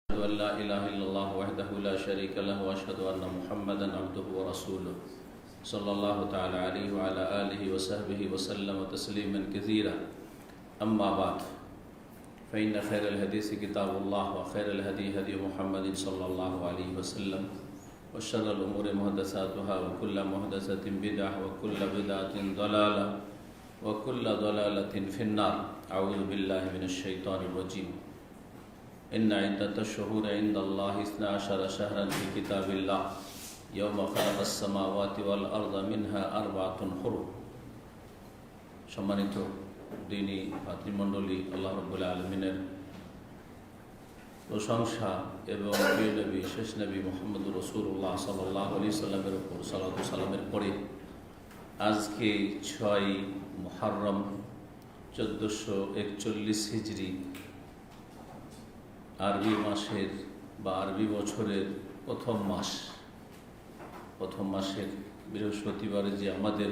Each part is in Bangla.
أشهد أن لا إله إلا الله وحده لا شريك له وأشهد أن محمدا عبده ورسوله صلى الله تعالى عليه وعلى آله وصحبه وسلم تسليما كثيرا أما بعد فإن خير الحديث كتاب الله وخير الهدي هدي محمد صلى الله عليه وسلم وشر الأمور محدثاتها وكل محدثة بدعة وكل بدعة ضلالة وكل ضلالة في النار أعوذ بالله من الشيطان الرجيم إن عدة الشهور عند الله 12 شهرا في كتاب الله يوم خلق السماوات والأرض منها 4 حرم সম্মানিত দিনী ভাতৃমণ্ডলী, আল্লাহ রাব্বুল আলামিনের প্রশংসা এবং প্রিয় নবী শেষ নবী মুহাম্মদুর রাসূলুল্লাহ সাল্লাল্লাহু আলাইহি সাল্লামের উপর সালাতু সালামের পরে আজকে 6 মুহররম 1441 হিজরি আরবি মাসের বা আরবি বছরের প্রথম মাসের বৃহস্পতিবারে যে আমাদের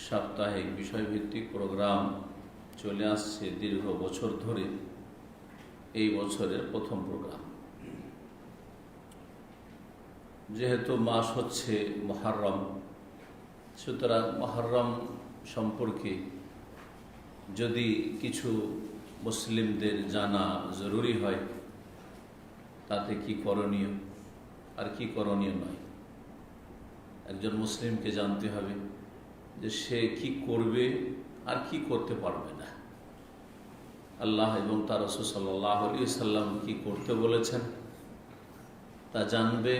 সাপ্তাহিক বিষয়ভিত্তিক প্রোগ্রাম চলে আসছে দীর্ঘ বছর ধরে, এই বছরের প্রথম প্রোগ্রাম। যেহেতু মাস হচ্ছে মুহররম, সুতরাং মুহররম সম্পর্কে যদি কিছু মুসলিমদের জানা জরুরি হয়, তাতে কি করণীয় আর কি করণীয় নয়, একজন মুসলিমকে জানতে হবে যে সে কি করবে আর কি করতে পারবে না। আল্লাহ এবং তার রাসূল সাল্লাল্লাহু আলাইহি সাল্লাম কি করতে বলেছেন তা জানবে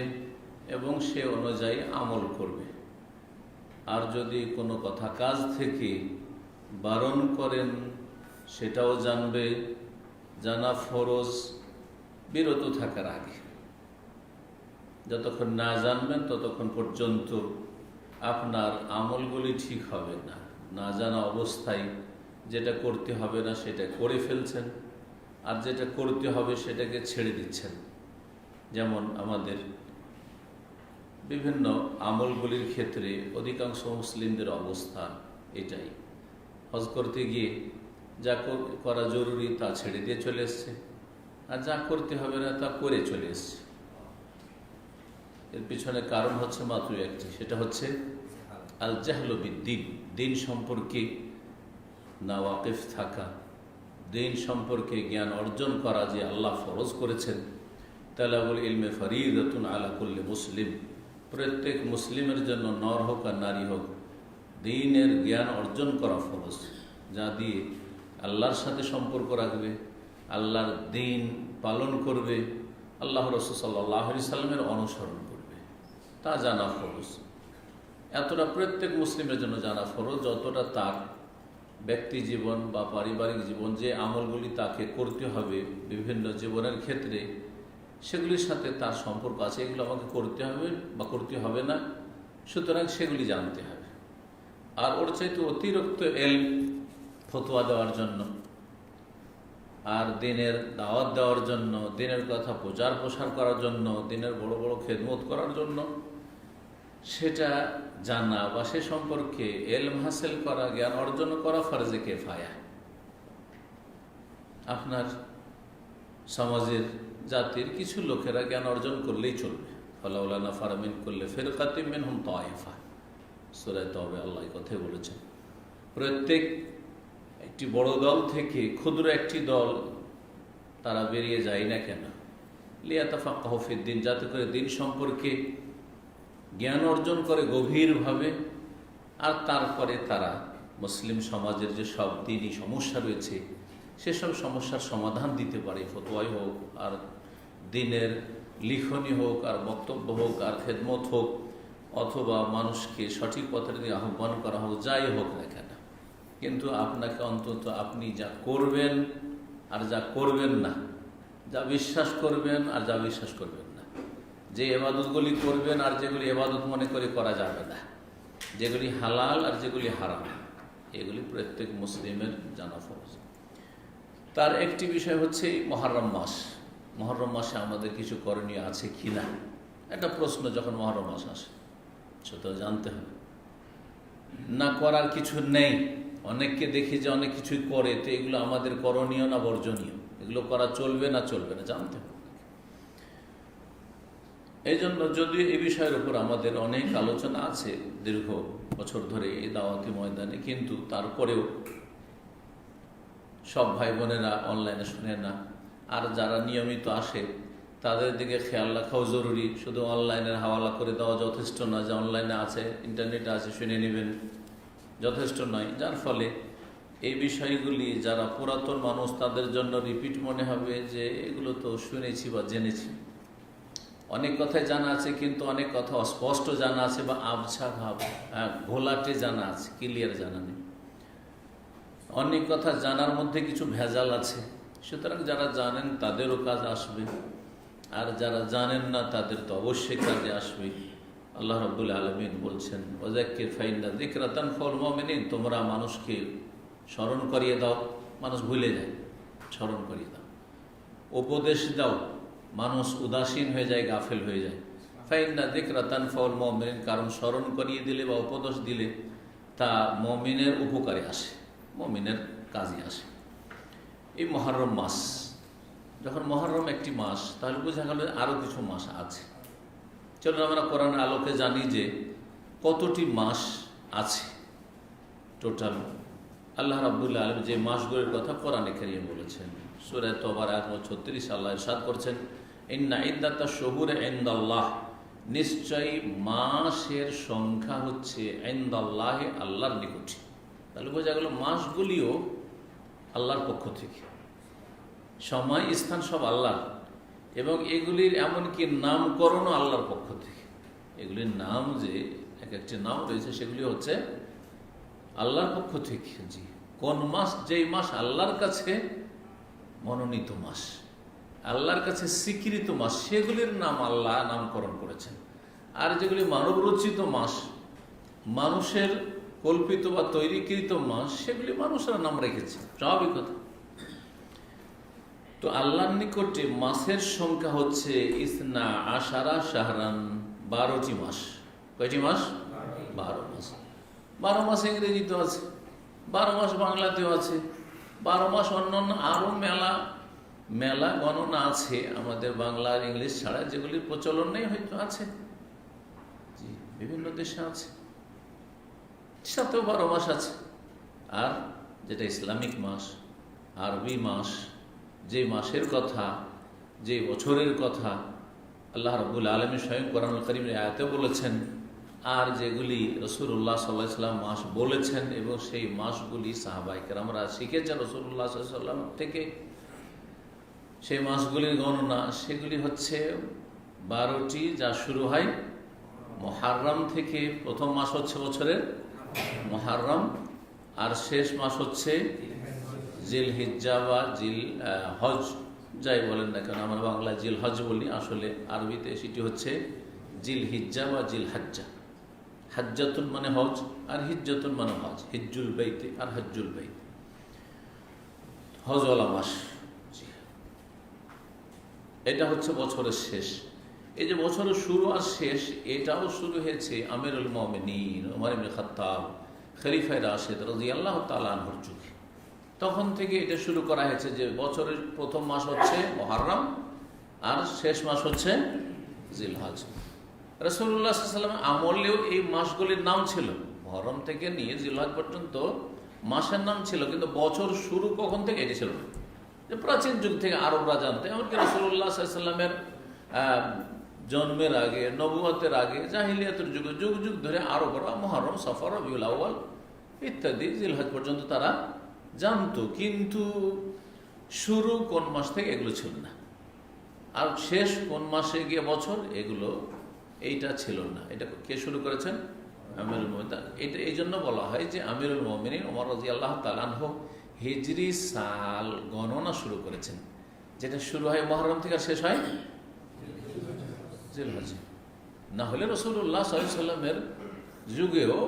এবং সে অনুযায়ী আমল করবে। আর যদি কোনো কথা কাজ থেকে বারণ করেন সেটাও জানবে, জানা ফরজ বিরত থাকার আগে। যতক্ষণ না জানবেন ততক্ষণ পর্যন্ত আপনার আমলগুলি ঠিক হবে না। না জানা অবস্থায় যেটা করতে হবে না সেটা করে ফেলছেন, আর যেটা করতে হবে সেটাকে ছেড়ে দিচ্ছেন। যেমন আমাদের বিভিন্ন আমলগুলির ক্ষেত্রে অধিকাংশ মুসলিমদের অবস্থা এটাই। হজ করতে গিয়ে যা করা জরুরি তা ছেড়ে দিয়ে চলে এসছে, আর যা করতে হবে না তা করে চলে এসছে। এর পিছনে কারণ হচ্ছে মাত্র একটি, সেটা হচ্ছে আল জাহলু বিদ্দীন, দিন সম্পর্কে না ওয়াকিফ থাকা, দিন সম্পর্কে জ্ঞান অর্জন করা যে আল্লাহ ফরজ করেছেন। তালাবুল ইলমে ফরিদাতুন আলা কুল্লি মুসলিম, প্রত্যেক মুসলিমের জন্য নর হোক আর নারী হোক দিনের জ্ঞান অর্জন করা ফরজ, যা দিয়ে আল্লাহর সাথে সম্পর্ক রাখবে, আল্লাহর দিন পালন করবে, আল্লাহ রাসূল সাল্লাল্লাহু আলাইহি সাল্লামের অনুসরণ করবে, তা জানা ফরজ। এতটা প্রত্যেক মুসলিমের জন্য জানা ফরজ যতটা তার ব্যক্তি জীবন বা পারিবারিক জীবন, যে আমলগুলি তাকে করতে হবে বিভিন্ন জীবনের ক্ষেত্রে, সেগুলির সাথে তার সম্পর্ক আছে, এগুলো আমাকে করতে হবে বা করতে হবে না, সুতরাং সেগুলি জানতে হবে। আর ওর চাইতে অতিরিক্ত এলম ফতোয়া দেওয়ার জন্য আর দিনের দাওয়াত দেওয়ার জন্য, দিনের কথা প্রচার প্রসার করার জন্য, দিনের বড় বড় খেদমত করার জন্য, সেটা জানা বা সে সম্পর্কে এলম হাসিল করা, জ্ঞান অর্জন করা ফরজে কিফায়া। আপনার সমাজের জাতির কিছু লোকেরা জ্ঞান অর্জন করলেই চলবে। ফালাউলা নাফারা মিন কুল্লি ফিরকাতিন মিনহুম তায়েফা, সূরা তাওবা আল্লাহ এই কথাই বলেছেন। প্রত্যেক একটি বড় দল থেকে ক্ষুদ্র একটি দল তারা বেরিয়ে যায় না কেন? লিয়াতাফাক্কাহু ফিদ্দিন, যাতে করে দিন সম্পর্কে জ্ঞান অর্জন করে গভীরভাবে, আর তারপরে তারা মুসলিম সমাজের যে সব দিনই সমস্যা রয়েছে সেসব সমস্যার সমাধান দিতে পারে। ফতোয়াই হোক, আর দিনের লিখনি হোক, আর বক্তব্য হোক, আর খেদমত হোক, অথবা মানুষকে সঠিক পথের দিকে আহ্বান করা হোক, যাই হোক না কেন। কিন্তু আপনাকে অন্তত আপনি যা করবেন আর যা করবেন না, যা বিশ্বাস করবেন আর যা বিশ্বাস করবেন না, যে এবাদতগুলি করবেন আর যেগুলি এবাদত মনে করে করা যাবে না, যেগুলি হালাল আর যেগুলি হারাম, এগুলি প্রত্যেক মুসলিমের জানা ফরজ। তার একটি বিষয় হচ্ছে মুহররম মাস। মুহররম মাসে আমাদের কিছু করণীয় আছে কি না, একটা প্রশ্ন যখন মুহররম মাস আসে সেটা জানতে হবে। না করার কিছু নেই, অনেককে দেখি যে অনেক কিছুই করে, তো এগুলো আমাদের করণীয় না বর্জনীয়, এগুলো করা চলবে না চলবে না জানতে হবে। এই জন্য যদিও এই বিষয়ের উপর আমাদের অনেক আলোচনা আছে দীর্ঘ বছর ধরে এই দাওয়াতি ময়দানে, কিন্তু তারপরেও সব ভাই বোনেরা অনলাইনে শুনে না। আর যারা নিয়মিত আসে তাদের দিকে খেয়াল রাখাও জরুরি। শুধু অনলাইনের হাওয়ালা করে দেওয়া যথেষ্ট না, যে অনলাইনে আছে, ইন্টারনেটে আছে, শুনে নেবেন, যথেষ্ট নয়। যার ফলে এই বিষয়গুলি যারা পুরাতন মানুষ তাদের জন্য রিপিট মনে হবে, যে এগুলো তো শুনেছি বা জেনেছি। অনেক কথাই জানা আছে, কিন্তু অনেক কথা অস্পষ্ট জানা আছে বা আবছা ভাব, ঘোলাটে জানা আছে, ক্লিয়ার জানা নেই। অনেক কথা জানার মধ্যে কিছু ভেজাল আছে। সুতরাং যারা জানেন তাদেরও কাজ আসবে, আর যারা জানেন না তাদের তো অবশ্যই কাজে আসবে। আল্লাহ রাব্বুল আলামিন বলছেন, ওয়াযাক্কির ফাইন্না যিকরা তানফাউল মুমিনিন, তোমরা মানুষকে স্মরণ করিয়ে দাও, মানুষ ভুলে যায়, স্মরণ করিয়ে দাও। উপদেশ দাও, মানুষ উদাসীন হয়ে যায়, গাফেল হয়ে যায়। ফাইন্না যিকরা তানফাউল মুমিনিন, কারণ স্মরণ করিয়ে দিলে বা উপদেশ দিলে তা মুমিনের উপকারে আসে, মুমিনের কাজে আসে। এই মুহররম মাস, যখন মুহররম একটি মাস, তাহলে বোঝা গেল আরও কিছু মাস আছে। চলুন আমরা কোরআনের আলোকে জানি যে কতটি মাস আছে টোটাল। আল্লাহ রাব্বুল আলামিন যে মাসগুলোর কথা কোরআনে কারীমে বলেছেন, সূরা তওবার আয়াত 36 আল্লাহ ইরশাদ করছেন, ইন্না ইদ্দাতাশ শুহুরি ইনদাল্লাহ, নিশ্চয়ই মাসের সংখ্যা হচ্ছে ইনদাল্লাহি, আল্লাহর নিকটে। তাহলে বোঝা গেল মাসগুলিও আল্লাহর পক্ষ থেকে, সময় স্থান সব আল্লাহ, এবং এগুলির এমনকি নামকরণও আল্লাহর পক্ষ থেকে। এগুলির নাম যে এক একটি নাম রয়েছে, সেগুলি হচ্ছে আল্লাহর পক্ষ থেকে। জি, কোন মাস, যেই মাস আল্লাহর কাছে মনোনীত মাস, আল্লাহর কাছে স্বীকৃত মাস, সেগুলির নাম আল্লাহ নামকরণ করেছেন। আর যেগুলি মানব রচিত মাস, মানুষের কল্পিত বা তৈরিকৃত মাস, সেগুলি মানুষেরা নাম রেখেছে, স্বাভাবিক কথা। তো আল্লাহর নিকটে মাসের সংখ্যা হচ্ছে ইসনা আশারা শাহরান, 12টি মাস। কয়টি মাস? 12 মাস। 12 মাস ইংরেজিতে আছে, 12 মাস বাংলাতেও আছে, 12 মাস অন্যান্য আরও মেলা মেলা গণনা আছে আমাদের বাংলা আর ইংলিশ ছাড়া, যেগুলির প্রচলন নেই, হয়তো আছে, জি, বিভিন্ন দেশে আছে, সাথেও 12 মাস আছে। আর যেটা ইসলামিক মাস, আরবি মাস, যে মাসের কথা, যে বছরের কথা আল্লাহ রাব্বুল আলামিন স্বয়ং কোরআনুল কারীমের আয়াতে বলেছেন, আর যেগুলি রাসূলুল্লাহ সাল্লাল্লাহু আলাইহি ওয়াসাল্লাম মাস বলেছেন, এবং সেই মাসগুলি সাহাবায়ে কেরামরা শিখেছেন রাসূলুল্লাহ সাল্লাল্লাহু আলাইহি ওয়াসাল্লাম থেকে, সেই মাসগুলির গণনা, সেগুলি হচ্ছে 12টি, যা শুরু হয় মুহররম থেকে। প্রথম মাস হচ্ছে বছরের মুহররম, আর শেষ মাস হচ্ছে জিলহিজ্জা বা জিল হজ, যাই বলেন না কেন, আমরা বাংলা জিল হজ বলি, আসলে আরবিতে সেটি হচ্ছে জিলহিজ্জা বা জিল হাজ্জা। হাজ্জাতুন মানে হজ, আর হিজ্জাতুন মানে হজ, হিজ্জুল বাইতে আর হজ্জুল বাইত, হজওয়ালা মাস। এটা হচ্ছে বছরের শেষ। এই যে বছরের শুরু আর শেষ, এটাও শুরু হয়েছে আমিরুল মুমিনিন ওমর ইবনে খাত্তাব খলিফায়ে রাশিদ রাদিয়াল্লাহু তাআলা আনহুর যুগে। তখন থেকে এটা শুরু করা হয়েছে যে বছরের প্রথম মাস হচ্ছে মুহররম, আর শেষ মাস হচ্ছে জিলহজ। রাসূলুল্লাহ সাল্লাল্লাহু আলাইহি ওয়াসাল্লাম আমলেও এই মাসগুলির নাম ছিল, মুহররম থেকে নিয়ে জিলহজ পর্যন্ত মাসের নাম ছিল, কিন্তু বছর শুরু কখন থেকে এটি ছিল না। যে প্রাচীন যুগ থেকে আরবরা জানতে, এমনকি রাসূলুল্লাহ সাল্লাল্লাহু আলাইহি ওয়াসাল্লামের জন্মের আগে, নবুয়তের আগে, জাহিলিয়াতের যুগে যুগ যুগ ধরে আরবরা মুহররম, সফর, রবিউল আউয়াল ইত্যাদি জিলহজ পর্যন্ত তারা জানতো, কিন্তু শুরু কোন মাস থেকে এগুলো ছিল না, আর শেষ কোন মাসে গিয়ে বছর, এগুলো এইটা ছিল না। এটা কে শুরু করেছেন? আমিরুল মুমিনিন। এটা এই জন্য বলা হয় যে আমিরুল মুমিনিন ওমর রাদিয়াল্লাহু তাআলা আনহু হিজরি সাল গণনা শুরু করেছেন, যেটা শুরু হয় মুহররম থেকে আর শেষ হয় জিলহজ। না হলে রাসূলুল্লাহ সাল্লাল্লাহু আলাইহি ওয়াসাল্লামের যুগেও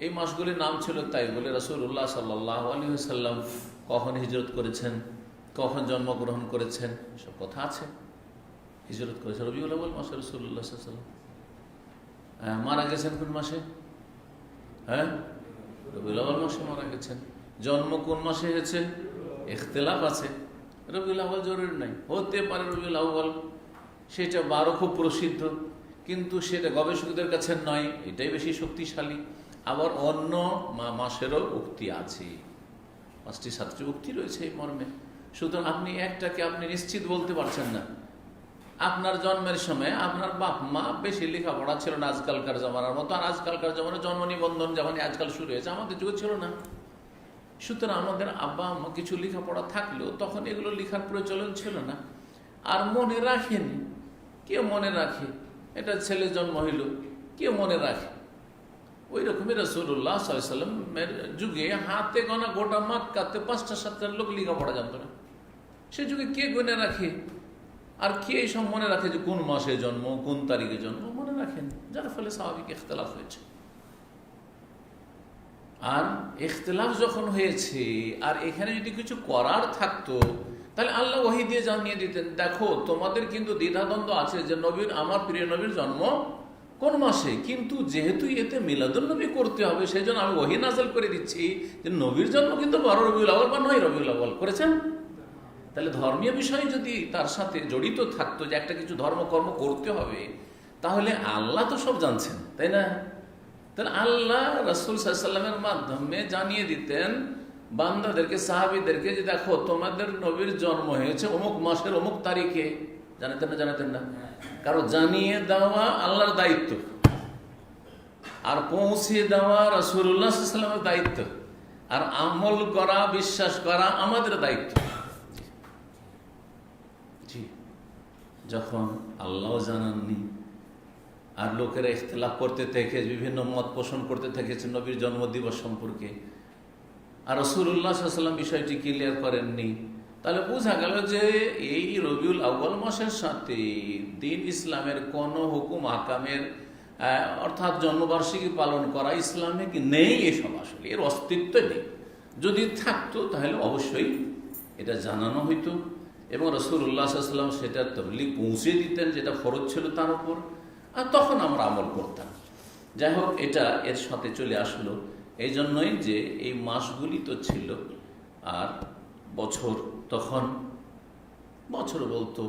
এই মাসগুলির নাম ছিল, তাই বলে রাসূলুল্লাহ সাল্লাল্লাহু আলাইহি ওয়াসাল্লাম কখন হিজরত করেছেন, কখন জন্মগ্রহণ করেছেন, সব কথা আছে। হিজরত করেছেন রবিউল আউয়াল মাসে রাসূলুল্লাহ সাল্লাল্লাহু আলাইহি ওয়াসাল্লাম। মারা গেছেন কোন মাসে? রবিউল আউয়াল মাসে মারা গেছেন। জন্ম কোন মাসে হয়েছে? ইখতিলাফ আছে, রবিউল আউয়াল জরুরি নাই, হতে পারে রবিউল আউয়াল, সেটা 12 খুব প্রসিদ্ধ, কিন্তু সেটা গবেষকদের কাছে নয়, এটাই বেশি শক্তিশালী। আবার অন্য মাসেরও উক্তি আছে, 5টি-7টি উক্তি রয়েছে এই মর্মে। সুতরাং আপনি একটাকে আপনি নিশ্চিত বলতে পারছেন না। আপনার জন্মের সময় আপনার বাপ মা বেশি লেখাপড়া ছিল না আজকালকার জমানার মতো, আর আজকালকার জমানায় জন্ম নিবন্ধন যখন আজকাল শুরু হয়েছে, আমাদের যুগে ছিল না। সুতরাং আমাদের আব্বা আম্মা কিছু লেখাপড়া থাকলেও তখন এগুলো লেখার প্রচলন ছিল না, আর মনে রাখেনি। কেউ মনে রাখে এটা ছেলে জন্ম হইল, কেউ মনে রাখে? ওই রকমই রাসূলুল্লাহ সাল্লাল্লাহু আলাইহি ওয়াসাল্লামের যুগে হাতে গোনা গোটা মক্কাতে 5টা-7টা লোক লেখাপড়া জানতো না। সে যুগে কে গুনে রাখে? আর কে এইসব মনে রাখে যে কোন মাসে জন্ম, কোন তারিখে জন্ম? মনে রাখেন, যার ফলে স্বাভাবিক ইখতিলাফ হয়েছে। আর ইখতিলাফ যখন হয়েছে, আর এখানে যদি কিছু করার থাকতো তাহলে আল্লাহ ওহী দিয়ে জানিয়ে দিতেন, দেখো তোমাদের কিন্তু দ্বিধাদ্বন্দ্ব আছে যে নবীর, আমার প্রিয় নবীর জন্ম কোন মাসে, কিন্তু যেহেতু এতে মিলাদুন নবী করতে হবে, সেই জন্য আমি ওহী নাযিল করে দিচ্ছি যে নবীর জন্ম কিন্তু 12 রবিউল আউয়াল বা 9 রবিউল আউয়াল করেছেন। তাহলে ধর্মীয় বিষয় যদি তার সাথে জড়িত থাকতো যে একটা কিছু ধর্মকর্ম করতে হবে, তাহলে আল্লাহ তো সব জানছেন, তাই না? তাহলে আল্লাহ রাসূল সাল্লাল্লাহু আলাইহি ওয়াসাল্লামের মাধ্যমে জানিয়ে দিতেন বান্দাদেরকে, সাহাবীদেরকে, যে দেখো তোমাদের নবীর জন্ম হয়েছে অমুক মাসের অমুক তারিখে। জানাতেন না? জানাতেন না? কারণ জানিয়ে দেওয়া আল্লাহর দায়িত্ব, আর পৌঁছে দেওয়া রাসূলুল্লাহ সাল্লাল্লাহু আলাইহি ওয়াসাল্লামের দায়িত্ব, আর আমল করা, বিশ্বাস করা আমাদের দায়িত্ব। জি, যখন আল্লাহ জানাননি আর লোকেরা ইখতিলাফ করতে থেকে বিভিন্ন মত পোষণ করতে থেকেছে নবীর জন্মদিবস সম্পর্কে, আর রাসূলুল্লাহ সাল্লাল্লাহু আলাইহি ওয়াসাল্লাম বিষয়টি ক্লিয়ার করেননি, তাহলে বোঝা গেল যে এই রবিউল আউয়াল মাসের সাথে দিন ইসলামের কোন হুকুম আহকামের অর্থাৎ জন্মবার্ষিকী পালন করা ইসলামে কি নেই, এসব আসলে এর অস্তিত্ব নেই। যদি থাকতো তাহলে অবশ্যই এটা জানানো হইতো এবং রাসূলুল্লাহ সাল্লাল্লাহু আলাইহি ওয়াসাল্লাম সেটা তাবলীগ পৌঁছে দিতেন, যেটা ফরজ ছিল তার উপর, আর তখন আমরা আমল করতাম। যাই হোক, এটা এর সাথে চলে আসলো এই জন্যই যে এই মাসগুলি তো ছিল, আর বছর তখন বছর বলতো,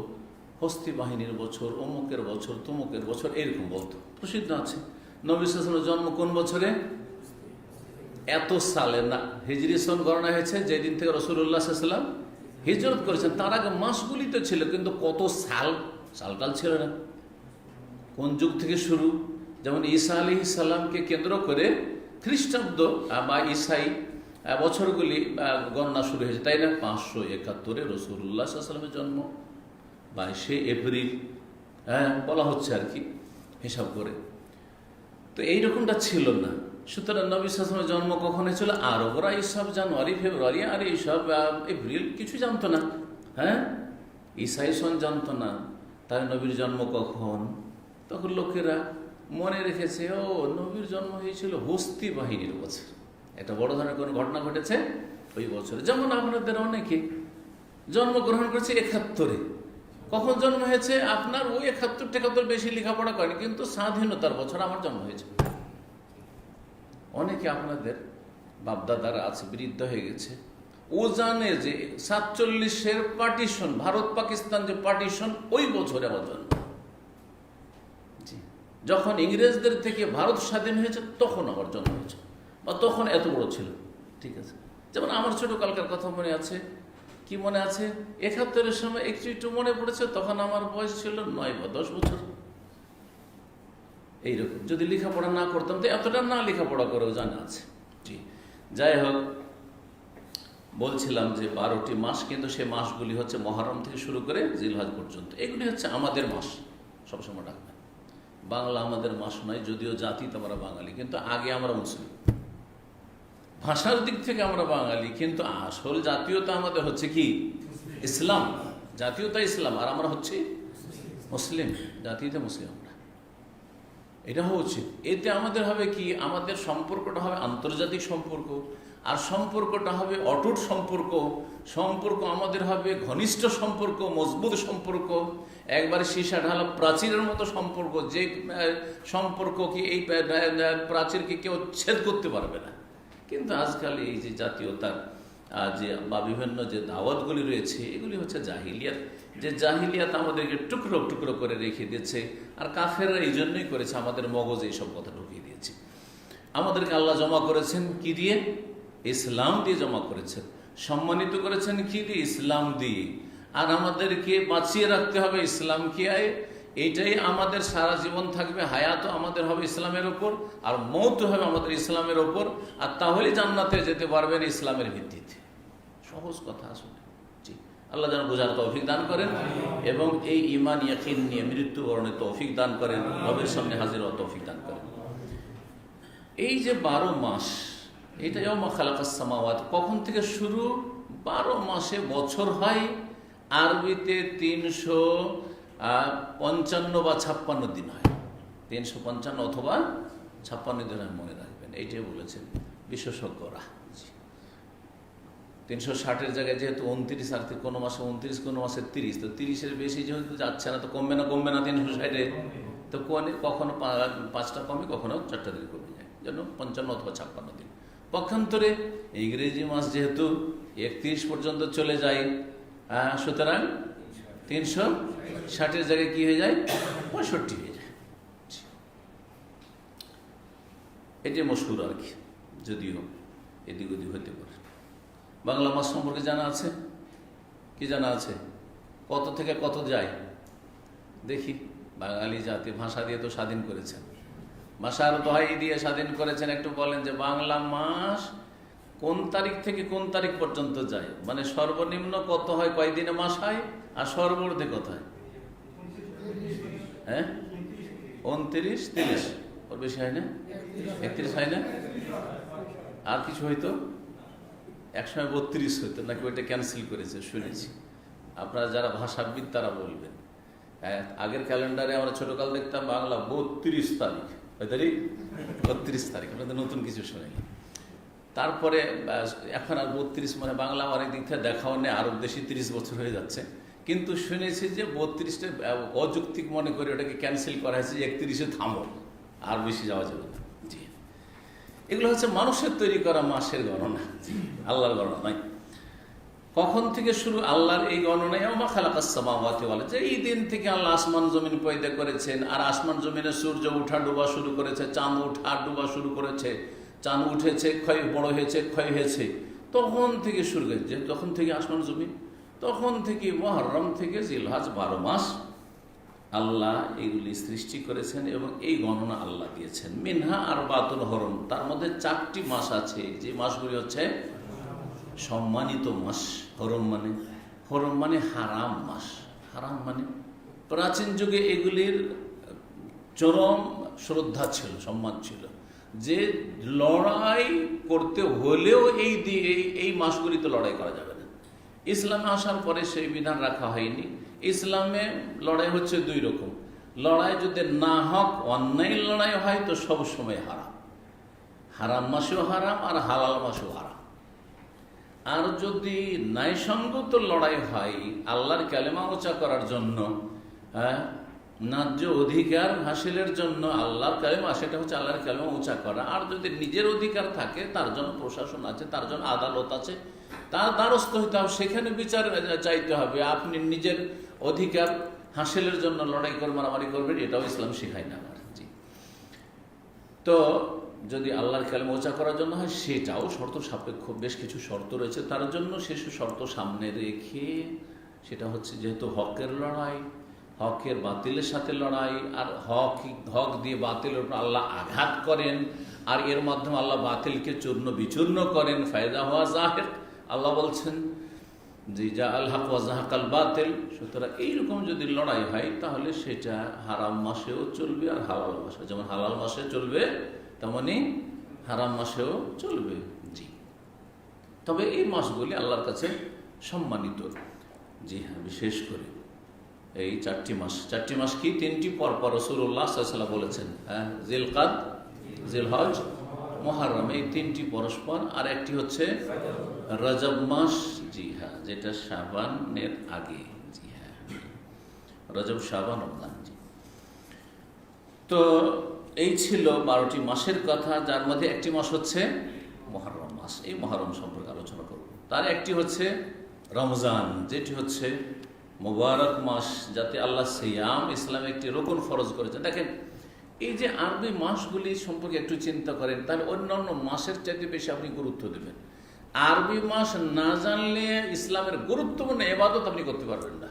হস্তি বাহিনীর বছর, অমুকের বছর, তমুকের বছর, এরকম বলতো। প্রসিদ্ধ আছে নবী সাল্লাল্লাহু আলাইহি ওয়াসাল্লামের জন্ম কোন বছরে, এত সালে না, হিজরি সন গণনা হয়েছে যেদিন থেকে রাসূলুল্লাহ সাল্লাল্লাহু আলাইহি ওয়াসাল্লাম হিজরত করেছেন, তার আগে মাসগুলি তো ছিল, কিন্তু কত সালটাল ছিল না। কোন যুগ থেকে শুরু? যেমন ঈসা আলাইহিস সালামকে কেন্দ্র করে খ্রিস্টাব্দ বা ঈসাই বছরগুলি গণনা শুরু হয়েছে, তাই না? 571-এ রাসূলুল্লাহ সাল্লাল্লাহু আলাইহি ওয়াসাল্লামের জন্ম, 22শে এপ্রিল বলা হচ্ছে আর কি হিসাব করে। তো এইরকমটা ছিল না। সুতরাং নবী সাল্লাল্লাহু আলাইহি ওয়াসাল্লামের জন্ম কখন হয়েছিল? আরবরা এইসব জানুয়ারি, ফেব্রুয়ারি, আর এইসব এপ্রিল কিছু জানতো না। ঈসাই সন জানতো না। তাই নবীর জন্ম কখন? তখন লোকেরা মনে রেখেছে, ও নবীর জন্ম হয়েছিল হস্তি বাহিনীর বছর, একটা বড় ধরনের কোনো ঘটনা ঘটেছে ওই বছরে। যেমন আপনাদের অনেকে জন্মগ্রহণ করেছে 71-এ। কখন জন্ম হয়েছে আপনার? ওই 71-73 বেশি লেখাপড়া করেনি, কিন্তু স্বাধীনতার বছর আমার জন্ম হয়েছে। অনেকে আপনাদের বাপদাদারা আছে, বৃদ্ধ হয়ে গেছে, ও জানে যে 47-এর পার্টিশন, ভারত পাকিস্তান যে পার্টিশন, ওই বছরে আমার জন্ম। যখন ইংরেজদের থেকে ভারত স্বাধীন হয়েছে তখন আমার জন্ম হয়েছে, বা তখন এত বড় ছিল। ঠিক আছে, যেমন আমার ছোটকালকার কথা মনে আছে। কি মনে আছে? 71-এর সময় একটু মনে পড়েছে, তখন আমার বয়স ছিল 9 বা 10 বছর। এইরকম যদি লেখাপড়া না করতাম তো এতটা না লেখাপড়া করেও জানা আছে। জি, যাই হোক, বলছিলাম যে 12টি মাস, কিন্তু সে মাসগুলি হচ্ছে মহরম থেকে শুরু করে জিলহজ পর্যন্ত। এগুলি হচ্ছে আমাদের মাস, সবসময় ডাকবেন। বাংলা আমাদের মাস নয়, যদিও জাতিতে আমরা বাঙালি, কিন্তু আগে আমরা মুসলিম। ভাষার দিক থেকে আমরা বাঙালি, কিন্তু আসল জাতীয়তা আমাদের হচ্ছে কি? ইসলাম। জাতীয়তা ইসলাম, আর আমরা হচ্ছে মুসলিম, জাতীয়তা মুসলিম আমরা। এটা হওয়া উচিত। এতে আমাদের হবে কি? আমাদের সম্পর্কটা হবে আন্তর্জাতিক সম্পর্ক, আর সম্পর্কটা হবে অটুট সম্পর্ক। সম্পর্ক আমাদের হবে ঘনিষ্ঠ সম্পর্ক, মজবুত সম্পর্ক, একবারে সীসা ঢালা প্রাচীরের মতো সম্পর্ক, যে সম্পর্ক কি এই প্রাচীরকে কেউ ছেদ করতে পারবে না। কিন্তু আজকাল এই যে জাতীয়তার যে বা বিভিন্ন যে দাওয়াতগুলি রয়েছে এগুলি হচ্ছে জাহিলিয়াত, যে জাহিলিয়াত আমাদেরকে টুকরো টুকরো করে রেখে দিয়েছে। আর কাফেররা এই জন্যই করেছে, আমাদের মগজে এইসব কথা ঢুকিয়ে দিয়েছে। আমাদেরকে আল্লাহ জমা করেছেন কি দিয়ে? ইসলাম দিয়ে জমা করেছেন। সম্মানিত করেছেন কি দিয়ে? ইসলাম দিয়ে। আর আমাদেরকে বাঁচিয়ে রাখতে হবে ইসলামকে। এইটাই আমাদের সারা জীবন থাকবে। হায়াতও আমাদের হবে ইসলামের ওপর, আর মৌত হবে আমাদের ইসলামের ওপর। আর তাহলে জান্নাতে যেতে পারবেন ইসলামের ভিত্তিতে। সহজ কথা আসলে। জি, আল্লাহ যেন বোঝার তৌফিক দান করেন এবং এই ঈমান ইয়াকিন নিয়ে মৃত্যুবরণের তৌফিক দান করেন, রবের সামনে হাজির হওয়ার তৌফিক দান করেন। এই যে 12 মাস, এটা ইয়াউমা খালাকাস সামাওয়াত, কখন থেকে শুরু? 12 মাসে বছর হয়। আরবিতে 355 বা 56 দিন হয়। 355 অথবা 56 দিন হয়, মনে রাখবেন। এইটাই বলেছেন বিশেষজ্ঞরা। 360-এর জায়গায় যেহেতু 29, আর কোনো মাসে 29, কোনো মাসে 30, তো 30-এর বেশি যেহেতু যাচ্ছে না, তো কমবে না 360-এ। তো কখনো 5টা কমে, কখনো 4টা দিন কমে যায়, জন্য 55 অথবা 56 দিন। পক্ষান্তরে ইংরেজি মাস যেহেতু 31 পর্যন্ত চলে যায়, সুতরাং 360-এর জায়গায় কি হয়ে যায়? 65 হয়ে যায়। এটি মশহুর আর কি, যদিও এদিক ওদিক হতে পারে। বাংলা মাস সম্পর্কে জানা আছে? কি জানা আছে? কত থেকে কত যায় দেখি। বাঙালি জাতি ভাষা দিয়ে তো স্বাধীন করেছেন, ভাষার দোহাই দিয়ে স্বাধীন করেছেন। একটু বলেন যে বাংলা মাস কোন তারিখ থেকে কোন তারিখ পর্যন্ত যায়? মানে সর্বনিম্ন কত হয়, কয়দিনে মাস হয়, আর সর্বর্ধে কত হয়? হ্যাঁ, 29, 30, ওর বেশি হয় না? 31 হয় না? আর কিছু হয়তো একসময় 32 হইতো, নাকি ওইটা ক্যান্সেল করেছে শুনেছি। আপনারা যারা ভাষাবিদ তারা বলবেন। আগের ক্যালেন্ডারে আমরা ছোটকাল দেখতাম বাংলা 32 তারিখ, ওই তারিখ 32 তারিখ, আপনাদের নতুন কিছু শুনেনি। তারপরে এখন আর 32 মানে বাংলা অনেক দিক থেকে দেখাও নেই, আরো বেশি 30 বছর হয়ে যাচ্ছে। কিন্তু শুনেছি যে 32টা অযৌক্তিক মনে করে ওটাকে ক্যান্সেল করা হয়েছে, 31-এ থামো, আর বেশি যাওয়া যাবে না। জি, এগুলো হচ্ছে মানুষের তৈরি করা মাসের গণনা, আল্লাহর গণনা নয়। কখন থেকে শুরু আল্লাহর এই গণনায়? ওমা খালাকাস সামাওয়াতি ওয়াল, যে এই দিন থেকে আল্লাহ আসমান জমিন পয়দা করেছেন। আর আসমান জমিনে সূর্য উঠা ডোবা শুরু করেছে, চাঁদ উঠা ডোবা শুরু করেছে। চাঁদ উঠেছে, ক্ষয় বড় হয়েছে, ক্ষয় হয়েছে, তখন থেকে শুরু হয়েছে। তখন থেকে আসমান জমিন, তখন থেকে মুহররম থেকে জিলহজ 12 মাস আল্লাহ এগুলি সৃষ্টি করেছেন এবং এই গণনা আল্লাহ দিয়েছেন। মিনহা আরবাতুন হুরুম, তার মধ্যে 4টি মাস আছে, যে মাসগুলি হচ্ছে সম্মানিত মাস। হরম মানে হারাম মাস। হারাম মানে প্রাচীন যুগে এগুলির চরম শ্রদ্ধা ছিল, সম্মান ছিল, যে লড়াই করতে হলেও এই মাসগুলিতে লড়াই করা যাবে না। ইসলামে আসার পরে সেই বিধান রাখা হয়নি। ইসলামে লড়াই হচ্ছে 2 রকম। লড়াই যদি না হক অন্যায় লড়াই হয় তো সব সময় হারাম। হারাম মাসেও হারাম আর হালাল মাসেও হারাম। আর যদি ন্যায়সঙ্গত লড়াই হয় আল্লাহর কালেমা উঁচা করার জন্য, ন্যায্য অধিকার হাসিলের জন্য আল্লাহর কালেমা, সেটা হচ্ছে আল্লাহর কালেমা উঁচা করা। আর যদি নিজের অধিকার থাকে, তার জন্য প্রশাসন আছে, তার জন্য আদালত আছে, তার দ্বারস্থ হইতে হবে, সেখানে বিচার চাইতে হবে। আপনি নিজের অধিকার হাসিলের জন্য লড়াই করে মারামারি করবেন, এটাও ইসলাম শেখায় না। জি, তো যদি আল্লাহর কালেমা উঁচা করার জন্য হয়, সেটাও শর্ত সাপেক্ষ, বেশ কিছু শর্ত রয়েছে তার জন্য। সেসব শর্ত সামনে রেখে, সেটা হচ্ছে যেহেতু হকের লড়াই, হকের বাতিলের সাথে লড়াই, আর হক দিয়ে বাতিলের উপর আল্লাহ আঘাত করেন, আর এর মাধ্যমে আল্লাহ বাতিলকে চূর্ণ বিচূর্ণ করেন। ফায়দা হওয়া জাহের, আল্লাহ বলছেন যে যা আল হক ওয়া যাহাকাল বাতিল। সুতরাং এইরকম যদি লড়াই হয়, তাহলে সেটা হারাম মাসেও চলবে আর হালাল মাসে, যেমন হালাল মাসে চলবে তেমনি হারাম মাসেও চলবে। জি, তবে এই মাসগুলি আল্লাহর কাছে সম্মানিত। জি হ্যাঁ, বিশেষ করে এই 4টি মাস। 4টি মাস কি? 3টি পরপর রাসূলুল্লাহ সাল্লাল্লাহু আলাইহি ওয়াসাল্লাম বলেছেন। জিলকাদ, জিলহজ, মুহররম, এই 3টি পরস্পর। আর একটি হচ্ছে রজব মাস। জি হ্যাঁ, যেটা শাবানের আগে। জি হ্যাঁ, রজব, শাবান, রমজান। জি, তো এই ছিল 12টি মাসের কথা, যার মধ্যে একটি মাস হচ্ছে মুহররম মাস। এই মুহররম সম্পর্কে আলোচনা করব। তার একটি হচ্ছে রমজান, যেটি হচ্ছে মোবারক মাস, যাতে আল্লাহ সিয়াম ইসলামে একটি রকম ফরজ করেছেন। দেখেন, এই যে আরবি মাসগুলি সম্পর্কে একটু চিন্তা করেন, তাহলে অন্যান্য মাসের চাইতে বেশি আপনি গুরুত্ব দেবেন। আরবি মাস না জানলে ইসলামের গুরুত্বপূর্ণ ইবাদত আপনি করতে পারবেন না।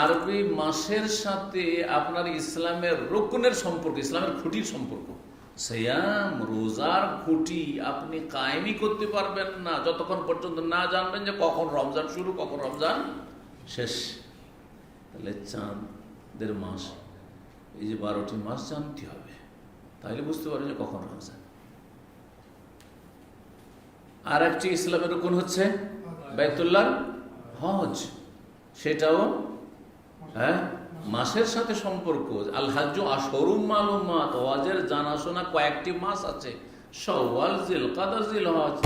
আরবি মাসের সাথে আপনার ইসলামের রুকনের সম্পর্ক, ইসলামের খুঁটির সম্পর্ক, সিয়াম রোজার খুঁটি আপনি কায়েমই করতে পারবেন না যতক্ষণ পর্যন্ত না জানবেন যে কখন রমজান শুরু, কখন রমজান শেষ। তাহলে চাঁদের মাস, এই যে 12টি মাস জানতে হবে, তাহলে বুঝতে পারবেন যে কখন রমজান। আর একটি ইসলামের রুকন হচ্ছে বাইতুল্লাহ হজ, সেটাও মাসের সাথে সম্পর্ক। আল হাজ্জু আশহুরুম মালুমাত, হজের জানাশোনা কয়েকটি মাস আছে, শাওয়াল, জিলকাদা, জিলহজ।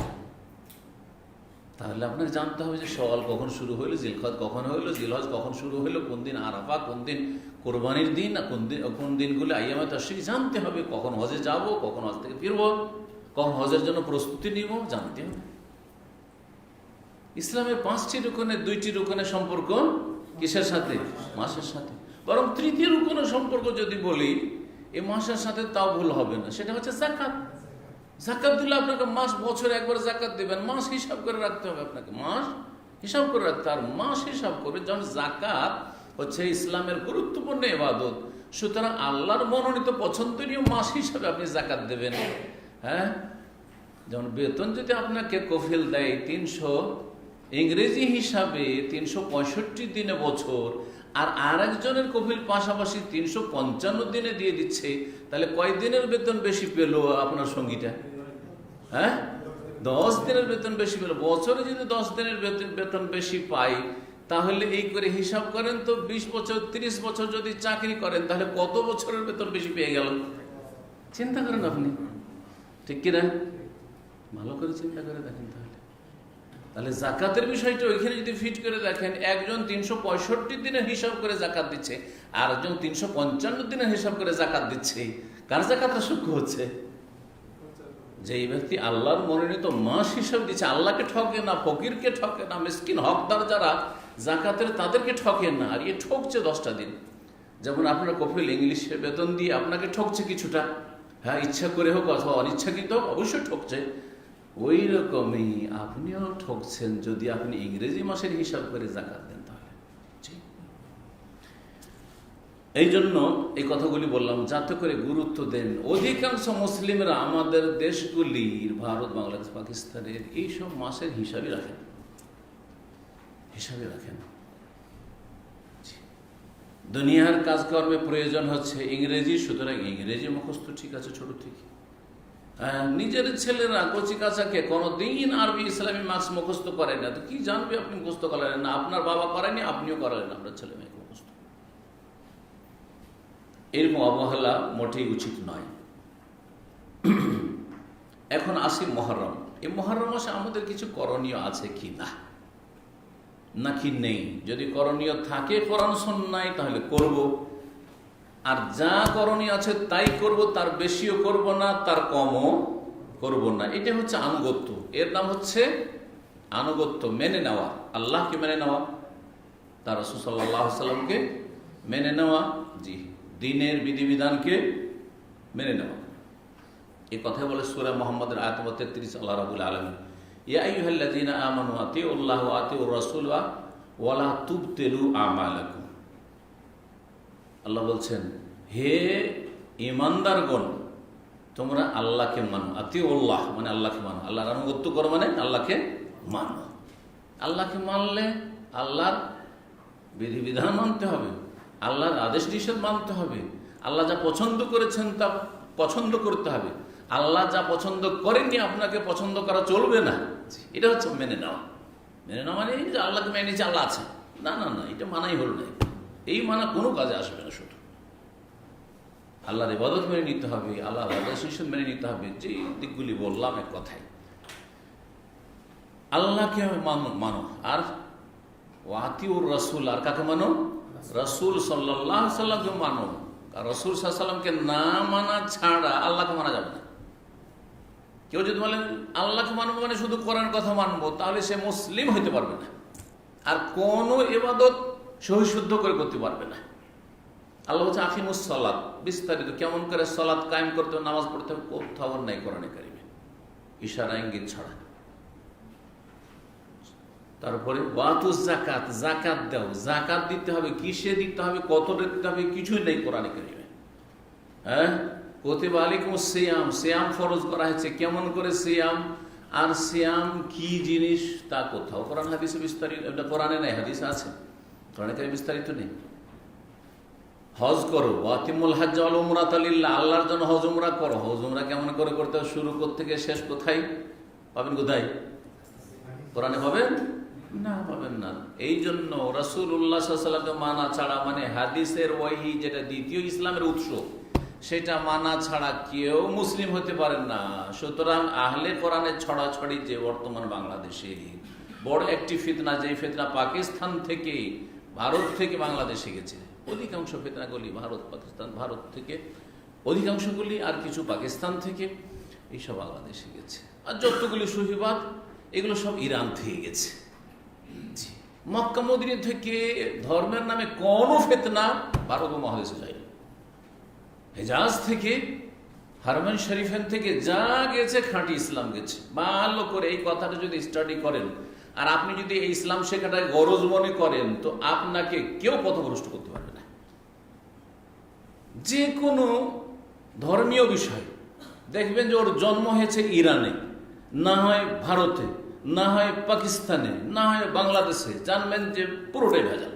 তাহলে আপনাকে জানতে হবে যে শাওয়াল কখন শুরু হইলো, জিলহজ কখন হইলো, জিলহজ কখন শুরু হইলো, কোন দিন আরাফা, কোন দিন কোরবানির দিন, না কোন দিনগুলো আইয়ামে তাশরিক জানতে হবে, কখন হজে যাব, কখন হজ থেকে ফিরবো, কখন হজের জন্য প্রস্তুতি নিব, জানতে হবে। ইসলামের 5টি রুকনের 2টি রুকনের সম্পর্ক কিসের সাথে? মাসের সাথে। বরং তৃতীয় রুকনের সম্পর্ক যদি বলি এই মাসের সাথে, তাও ভুল হবে না, সেটা হচ্ছে যাকাত। যাকাত দিলে আপনাকে মাস, বছরে একবার যাকাত দেবেন, মাস হিসাব করে রাখতে হবে আপনাকে, মাস হিসাব করে রাখতে। আর মাস হিসাব করে, যেমন যাকাত হচ্ছে ইসলামের গুরুত্বপূর্ণ ইবাদত, সুতরাং আল্লাহর মনোনীত পছন্দনীয় মাস হিসাবে আপনি যাকাত দেবেন। যেমন বেতন যদি আপনাকে কফিল দেয় 300 ইংরেজি হিসাবে 365 দিনে বছর, আর আরেকজনের কফিল পাশাপাশি 355 দিনে দিয়ে দিচ্ছে, তাহলে কয় দিনের বেতন বেশি পেল আপনার সঙ্গীটা? 10 দিনের বেতন বেশি পেল। বছরে যদি 10 দিনের বেতন বেশি পাই, তাহলে এই করে হিসাব করেন তো 20 বছর 30 বছর যদি চাকরি করেন, তাহলে কত বছরের বেতন বেশি পেয়ে গেল? চিন্তা করেন আপনি, ঠিক কিনা? ভালো করে চিন্তা করে দেখেন। তাহলে জাকাতের বিষয়টা ওইখানে যদি ফিট করে দেখেন, একজন 365 দিনের হিসাব করে জাকাত দিচ্ছে, আর একজন 355 দিনের হিসাব করে জাকাত দিচ্ছে, কার জাকাতটা সূক্ষ্ম হচ্ছে? যেই ব্যক্তি আল্লাহর মনোনীত মাস হিসাব দিচ্ছে, আল্লাহকে ঠকে না, ফকিরকে ঠকে না, মিসকিন হকদার যারা জাকাতের তাদেরকে ঠকে না। আর এ ঠকছে 10টা দিন। যেমন আপনার কফিল ইংলিশে বেতন দিয়ে আপনাকে ঠকছে কিছুটা, ইচ্ছা করে হোক অথবা অনিচ্ছাকৃত হোক, অবশ্যই ঠকছে। ওই রকমই আপনিও ঠকছেন যদি আপনি ইংরেজি মাসের হিসাব করে যাকাত দেন। তাহলে এই জন্য এই কথাগুলি বললাম, যাতে করে গুরুত্ব দেন। অধিকাংশ মুসলিমরা আমাদের দেশগুলির, ভারত, বাংলাদেশ, পাকিস্তানের এইসব মাসের হিসাবে রাখেন, দুনিয়ার কাজকর্মে প্রয়োজন হচ্ছে ইংরেজি, সুতরাং ইংরেজি মুখস্থ ঠিক আছে ছোট থেকে। নিজের ছেলেরা কচি কাচাকে কোনোদিন আরবি ইসলামী মাস মুখস্থ করে না, তো কি জানবে আপনি? মুখস্থ করেন না, আপনার বাবা করেনি, আপনিও করেন না, আপনার ছেলে মেয়েকে মুখস্থ। এরকম অবহেলা মোটেই উচিত নয়। এখন আসি মহরম। এই মহরম মাসে আমাদের কিছু করণীয় আছে কি না, নাকি নেই? যদি করণীয় থাকে কোরআন সুন্নাহয়, তাহলে করব। আর যা করণীয় আছে তাই করব, তার বেশিও করব না, তার কমও করব না। এটা হচ্ছে আনুগত্য। এর নাম হচ্ছে আনুগত্য, মেনে নেওয়া। আল্লাহকে মেনে নেওয়া, তার রাসূল সাল্লাল্লাহু আলাইহি সাল্লামকে মেনে নেওয়া, জি, দ্বীনের বিধিবিধানকে মেনে নেওয়া। এই কথা বলে সূরা মুহাম্মদের আয়াত নম্বর 33, আল্লাহ রাব্বুল আলামিন, ইয়া আইয়ুহাল্লাযীনা আমানু আতিউল্লাহ ওয়া আতিউর রাসূল ওয়া লা তুবতিলু আমালাকুম। আল্লাহ বলছেন, হে ঈমানদারগণ, তোমরা আল্লাহকে মানো। আতিউল্লাহ মানে আল্লাহকে মানো, আল্লাহর আনুগত্য করো মানে আল্লাহকে মানো। আল্লাহকে মানলে আল্লাহর বিধিবিধান মানতে হবে, আল্লাহর আদেশ নিষেধ মানতে হবে, আল্লাহ যা পছন্দ করেছেন তা পছন্দ করতে হবে, আল্লাহ যা পছন্দ করেননি আপনাকে পছন্দ করা চলবে না। এটা হচ্ছে মেনে নেওয়া। মেনে নেওয়া মানে এই যে আল্লাহকে মেনে নিয়েছে, আল্লাহ আছে, না না না, এটা মানাই হল না। এই মানা কোনো কাজে আসবে না। শুধু আল্লাহর ইবাদত মেনে নিতে হবে, আল্লাহর আদেশ নিষেধ মেনে নিতে হবে। যে দিকগুলি বললাম এক কথায়, আল্লাহকে মানো। আর ওয়াতিউর রাসূল, আর কাকে মানো? রাসূল সাল্লাল্লাহু আলাইহি সাল্লামকে মানো। আর রাসূল সাল্লাল্লাহু আলাইহি সাল্লামকে না মানা ছাড়া আল্লাহকে মানা যাবে না। কেউ যদি বলেন আল্লাহকে মানবো মানে শুধু কোরআন কথা মানবো, তাহলে সে মুসলিম হইতে পারবে না, আর কোনো ইবাদত সহিশুদ্ধ করে করতে পারবে না। আল্লাহ হচ্ছে আকিমুস সালাত, বিস্তারিত কেমন করে সালাত কায়েম করতে হবে, নামাজ পড়তে হবে, কোথাও নাই কোরআনে কারিমে, ইশারা ইঙ্গিত ছাড়া। তারপরে ওয়াতুজ যাকাত, যাকাত দাও, যাকাত দিতে হবে, কিসে দিতে হবে, কত দিতে হবে, কিছুই নেই কোরআনে কারিমে। হ্যাঁ, কুতিবা আলাইকুমুস সিয়াম, সিয়াম ফরজ করা হয়েছে, কেমন করে সিয়াম, আর সিয়াম কি জিনিস তা কোথাও কোরআন হাদিসে বিস্তারিত, কোরআনে নাই, হাদিসে আছে, কোরআনে কারিমে বিস্তারিত নেই। হজ করো, ওয়াতিমুল হজ্জ ওয়াল উমরাতা লিল্লাহ, আল্লাহর জন্য হজ উমরা করো। হজ উমরা কেমন করে করতে হবে, শুরু থেকে শেষ কোথায় পাবেন, কোথায়? কোরআনে পাবেন না, পাবেন না। এই জন্য রাসূলুল্লাহ সাল্লাল্লাহু আলাইহি ওয়াসাল্লামকে মানা ছাড়া, মানে হাদিসের ওয়াহি যেটা দ্বিতীয় ইসলামের উৎস, সেটা মানা ছাড়া কেউ মুসলিম হতে পারেন না। সুতরাং আহলে কোরআনের ছড়াছড়ি যে বর্তমান বাংলাদেশে বড় একটি ফিতনা, যে ফিতনা পাকিস্তান থেকে, ভারত থেকে বাংলাদেশে গেছে, অধিকাংশ ফিতনাগুলি ভারত পাকিস্তান, ভারত থেকে অধিকাংশগুলি, আর কিছু পাকিস্তান থেকে, এইসব বাংলাদেশে গেছে। আর যতগুলি সুফিবাদ এগুলো সব ইরান থেকে গেছে। মক্কা মদিনা থেকে ধর্মের নামে কোনো ফিতনা ভারত মহাদেশে যায়নি। হেজাজ থেকে, হারমাইন শরীফের থেকে যা গেছে খাঁটি ইসলাম গেছে। ভালো করে এই কথাটা যদি স্টাডি করেন, আর আপনি যদি এই ইসলাম শেখাটাকে গরজ মনে করেন, তো আপনাকে কেউ পথভ্রষ্ট করতে পারবে না। যে কোনো ধর্মীয় বিষয় দেখবেন যে ওর জন্ম হয়েছে ইরানে, না হয় ভারতে, না হয় পাকিস্তানে, না হয় বাংলাদেশে, জানবেন যে পুরোটাই ভেজাল,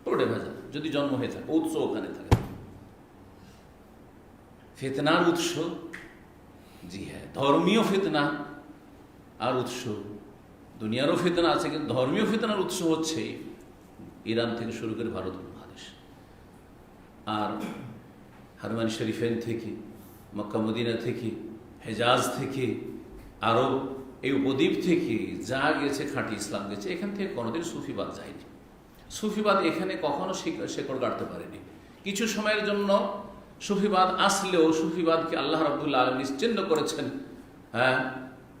পুরোটাই ভেজাল। যদি জন্ম হয়ে থাকে, উৎস ওখানে থাকে। ফিতনার উৎস, জি হ্যাঁ, ধর্মীয় ফিতনা আর উৎস, দুনিয়ারও ফিতনা আছে, কিন্তু ধর্মীয় ফিতনার উৎস হচ্ছে ইরান থেকে শুরু করে ভারত মহাদেশ। আর হারমাইন শরীফেন থেকে, মক্কা মদিনা থেকে, হেজাজ থেকে, আরব এই উপদ্বীপ থেকে যা গেছে খাঁটি ইসলাম গেছে। এখান থেকে কোনোদিন সুফিবাদ যায়নি। সুফিবাদ এখানে কখনো শেকড় গাড়তে পারেনি। কিছু সময়ের জন্য সুফিবাদ আসলেও সুফিবাদকে আল্লাহ রাব্বুল আলামিন নিশ্চিহ্ন করেছেন। হ্যাঁ,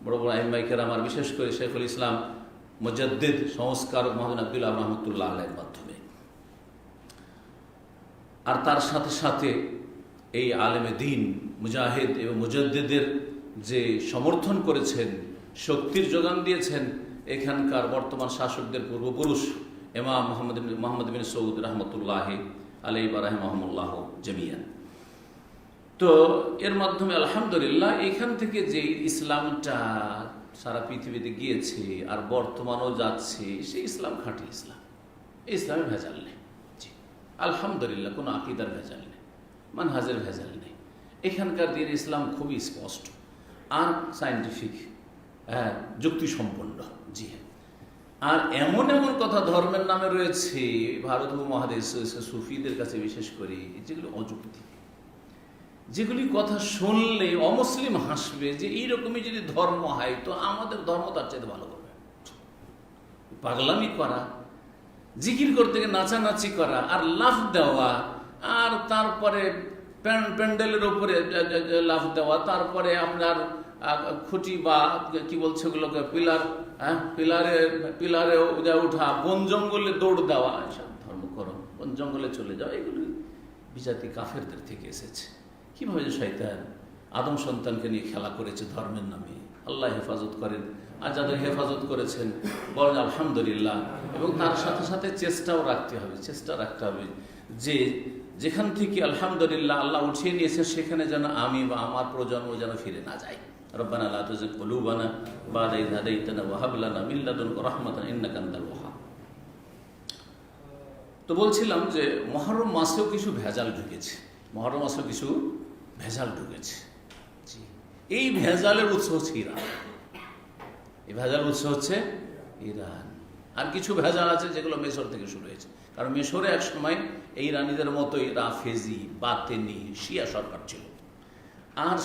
বড় বড় আইম্মায়ে কেরাম, আর বিশেষ করে শেখুল ইসলাম মুজাদ্দিদ সংস্কারক মুহাম্মদ আব্দুল্লাহ রাহমাতুল্লাহ আলাইহির মাধ্যমে। আর তার সাথে সাথে এই আলেমে দিন, মুজাহিদ এবং মুজাদ্দিদের যে সমর্থন করেছেন, শক্তির যোগান দিয়েছেন এখানকার বর্তমান শাসকদের পূর্বপুরুষ ইমাম মুহাম্মদ বিন সৌদ রহমতুল্লাহ আলাইহি ওয়া রাহিমাহুল্লাহ জামিয়ান। তো এর মাধ্যমে আলহামদুলিল্লাহ এখান থেকে যে ইসলামটা সারা পৃথিবীতে গিয়েছে আর বর্তমানও যাচ্ছে, সেই ইসলাম খাঁটি ইসলাম। এই ইসলামে ভেজাল নেই, জি আলহামদুলিল্লাহ, কোনো আকিদার ভেজাল নেই, মানহাজের ভেজাল নেই। এখানকার দিন ইসলাম খুবই স্পষ্ট আর সায়েন্টিফিক, হ্যাঁ, যুক্তিসম্পন্ন, জি। আর এমন এমন কথা ধর্মের নামে রয়েছে ভারত উপমহাদেশ সুফিদের কাছে বিশেষ করে, যেগুলো অযুক্তি, যেগুলি কথা শুনলে অমুসলিম হাসবে যে এইরকমই যদি ধর্ম হয় তো আমাদের ধর্ম তার চাইতে ভালো করবে। পাগলামি করা, জিকির করতে গিয়ে নাচানাচি করা, আর লাফ দেওয়া, আর তারপরে প্যান্ডেলের উপরে লাফ দেওয়া, তারপরে আপনার খুঁটি বা কি বলছে ওগুলোকে পিলার, হ্যাঁ, পিলারে উঠা, বন জঙ্গলে দৌড় দেওয়া, এসব ধর্ম করো, বন জঙ্গলে চলে যাওয়া, এগুলি বিজাতি কাফেরদের থেকে এসেছে। কিভাবে যে শয়তান আদম সন্তানকে নিয়ে খেলা করেছে ধর্মের নামে, আল্লাহ হেফাজত করেন। আর যাদের হেফাজত করেছেন বলেন আলহামদুলিল্লাহ। এবং তার সাথে সাথে চেষ্টাও রাখতে হবে, চেষ্টা রাখতে হবে যে যেখান থেকে আলহামদুলিল্লাহ আল্লাহ উঠিয়ে নিয়েছে সেখানে যেন আমি বা আমার প্রজন্ম যেন ফিরে না যায়। রব্বানা লা তুযিগ কুলুবানা বা'দা ইয হাদাইতানা ওয়া হাব লানা মিন লাদুনকা রাহমাতান ইন্নাকা আনতাল ওয়াহ্হাব। তো বলছিলাম যে মুহররম মাসেও কিছু ভেজাল ঢুকেছে, মুহররম মাসেও কিছু ভেজাল ঢুকেছে। এই ভেজালের উৎস হচ্ছে ইরান, এই ভেজাল উৎস হচ্ছে ইরান। আর কিছু ভেজাল আছে যেগুলো মিশর থেকে শুরু হয়েছে, কারণ মিশরে এক সময় এই ইরানিদের মতোই রাফেজি, বাতেনি, শিয়া সরকার ছিল। আর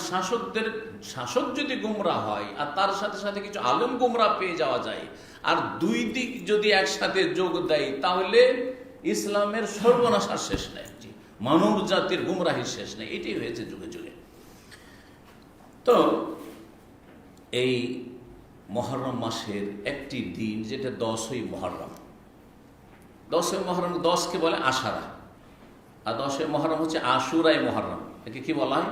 শাসক যদি গুমরা হয় আর তার সাথে সাথে কিছু আলেম গুমরা পেয়ে যাওয়া যায়, আর দুই দিক যদি একসাথে যোগ দেয়, তাহলে ইসলামের সর্বনাশ আর শেষ নেই, মানব জাতির গুমরাহির শেষ নেই। এটাই হয়েছে যুগে যুগে। তো এই মহরম মাসের একটি দিন যেটা 10ই মহরম। 10ই মহরম, 10কে বলে আশারা, আর 10ই মহরম হচ্ছে আশুরাই মহরম। একে কি বলা হয়?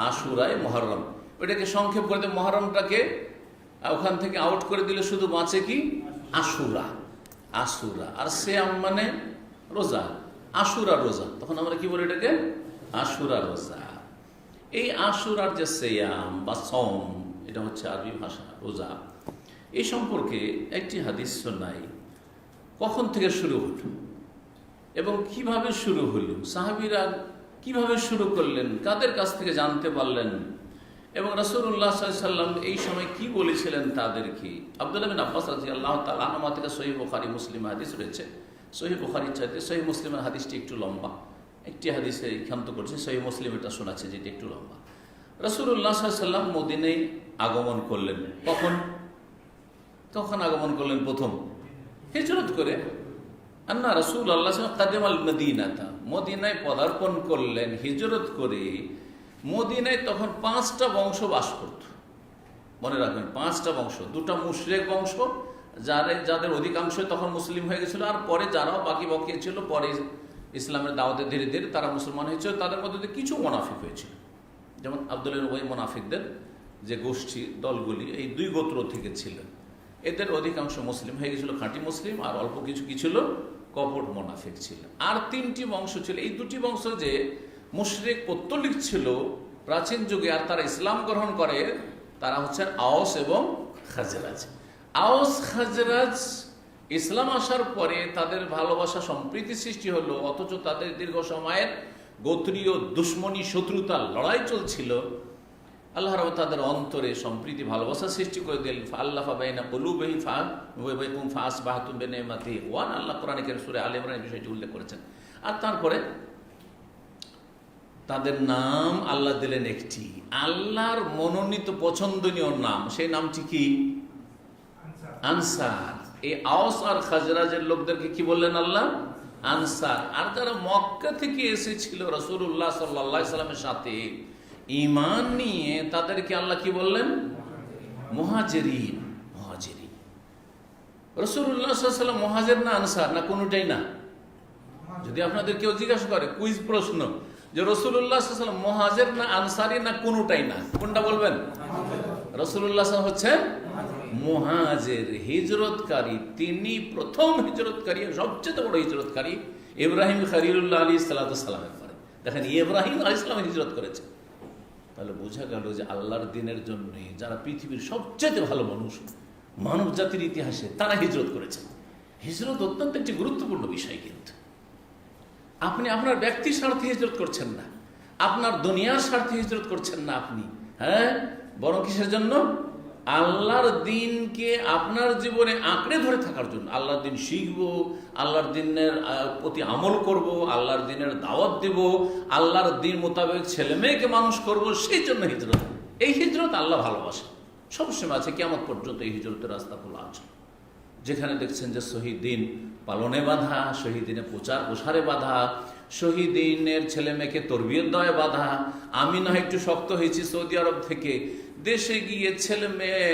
আশুরাই মহরম। ওইটাকে সংক্ষেপ করে দিয়ে মহরমটাকে ওখান থেকে আউট করে দিলে শুধু বাঁচে কি আশুরা। আশুরা আর সিয়াম মানে রোজা, আশুরা রোজা। তখন আমরা কি বলি এটাকে? আশুরা রোজা। এই আশুরার যে সিয়াম বা সম, এটা হচ্ছে আরবি ভাষা রোজা। এই সম্পর্কে একটি হাদিস শোনাই, কখন থেকে শুরু হলো এবং কিভাবে শুরু হলো, সাহাবীরা কিভাবে শুরু করলেন, কাদের কাছ থেকে জানতে পারলেন, এবং রাসূলুল্লাহ সাল্লাল্লাহু আলাইহি ওয়াসাল্লাম এই সময় কি বলেছিলেন তাদেরকে। আব্দুল্লাহ বিন আব্বাস রাদিয়াল্লাহু তাআলা আনহু থেকে সহিহ বুখারী মুসলিম হাদিস রয়েছে। সহিহ বুখারীর চাইতে সহিহ মুসলিমের হাদিসটি একটু লম্বা। একটি হাদিসে ক্ষান্ত করছে, সহিহ মুসলিম এটা শোনাচ্ছে যেটা একটু লম্বা। রাসূলুল্লাহ সাল্লাল্লাহু আলাইহি ওয়াসাল্লাম মদিনায় আগমন করলেন। কখন আগমন করলেন? প্রথম হিজরত করে। আন্না রাসূলুল্লাহ সাল্লাল্লাহু আলাইহি ওয়াসাল্লাম কাদিমাল মদিনাতা, মদিনায় পদার্পণ করলেন হিজরত করে। মদিনায় তখন 5টা বংশ বাস করত। মনে রাখবেন, 5টা বংশ। 2টা মুশরিক বংশ, যাদের অধিকাংশ তখন মুসলিম হয়ে গেছিল, আর পরে যারাও বাকি ছিল, পরে ইসলামের দাওয়াতে ধীরে ধীরে তারা মুসলমান হয়েছিল। তাদের মধ্যে কিছু মুনাফিক হয়েছিল, যেমন আব্দুল্লাহ ওই মুনাফিকদের যে গোষ্ঠী দলগুলি এই 2 গোত্র থেকে ছিল, এদের অধিকাংশ মুসলিম হয়ে গেছিল, খাঁটি মুসলিম, আর অল্প কিছু কি ছিল? কপট মুনাফিক ছিল। আর 3টি বংশ ছিল। এই 2টি বংশ যে মুশরিক পৌত্তলিক ছিল প্রাচীন যুগে, আর তারা ইসলাম গ্রহণ করে, তারা হচ্ছেন আওস এবং খাজরাজ। আওস খাজরাজ ইসলাম আসার পরে তাদের ভালোবাসা সম্প্রীতি সৃষ্টি হলো, অথচ তাদের দীর্ঘ সময়ের গোত্রীয় দুশ্মনী শত্রুতা লড়াই চলছিল। আল্লাহ রাব্বুল তাদের অন্তরে সম্প্রীতি ভালোবাসা সৃষ্টি করে দিলেন। ফাআল্লাফা বাইনা কুলুবিহিম ফাআসবাহতুম বিনি'মাতিহি ওয়া আল্লাহ কোরআনে কারীম সূরা আলে ইমরানের বিষয়টি উল্লেখ করেছেন। আর তারপরে তাদের নাম আল্লাহ দিলেন একটি, আল্লাহর মনোনীত পছন্দনীয় নাম। সেই নামটি কি? আনসার। এই আওস আর খাজরাজের লোকদেরকে কি বললেন আল্লাহ? আনসার। আর যারা মক্কা থেকে এসেছিল রাসূলুল্লাহ সাল্লাল্লাহু আলাইহি সাল্লামের সাথে ঈমান নিয়ে, তাদেরকে আল্লাহ কি বললেন? মুহাজিরিন। মুহাজিরিন। রাসূলুল্লাহ সাল্লাল্লাহু আলাইহি সাল্লাম মুহাজির না আনসার না কোনটাই না? যদি আপনাদের কেউ জিজ্ঞাসা করে, কুইজ প্রশ্ন, যে রাসূলুল্লাহ সাল্লাল্লাহু আলাইহি ওয়াসাল্লাম মুহাজির না আনসারী না কোনটাই না, কোনটা বলবেন? রাসূলুল্লাহ সাল্লাল্লাহু আলাইহি ওয়াসাল্লাম হচ্ছেন মুহাজির, হিজরতকারী। তিনি প্রথম হিজরতকারী, সবচেয়ে বড় হিজরতকারী ইব্রাহিম খলিলুল্লাহ আলাইহিস সালাতু ওয়াস সালামের পরে। দেখেন, ইব্রাহিম আলাইহিস সালাম হিজরত করেছে। তাহলে বোঝা গেল যে আল্লাহর দ্বীনের জন্য যারা পৃথিবীর সবচেয়ে ভালো মানুষ মানব জাতির ইতিহাসে, তারা হিজরত করেছেন। হিজরত অত্যন্ত একটি গুরুত্বপূর্ণ বিষয়। কিন্তু আপনি আপনার ব্যক্তির স্বার্থে হিজরত করছেন না, আপনার দুনিয়ার স্বার্থে হিজরত করছেন না আপনি, বরং কিসের জন্য? আল্লাহর দ্বীনকে আপনার জীবনে আঁকড়ে ধরে থাকার জন্য। আল্লাহর দ্বীন শিখবো, আল্লাহর দ্বীনের প্রতি আমল করব, আল্লাহর দ্বীনের দাওয়াত দেব, আল্লাহর দ্বীন মোতাবেক ছেলে মেয়েকে মানুষ করব, সেই জন্য হিজরত। এই হিজরত আল্লাহ ভালোবাসে, সবসময় আছে, কিয়ামত পর্যন্ত এই হিজরতের রাস্তা খোলা আছে। যেখানে দেখছেন যে শহীদিন পালনে বাধা, শহীদিনের প্রচার প্রসারে বাধা, শহীদিনের ছেলে মেয়েকে তরবিয়ত দেওয়ায় বাধা। আমি না একটু শক্ত হয়েছি সৌদি আরব থেকে, দেশে গিয়ে ছেলে মেয়ে,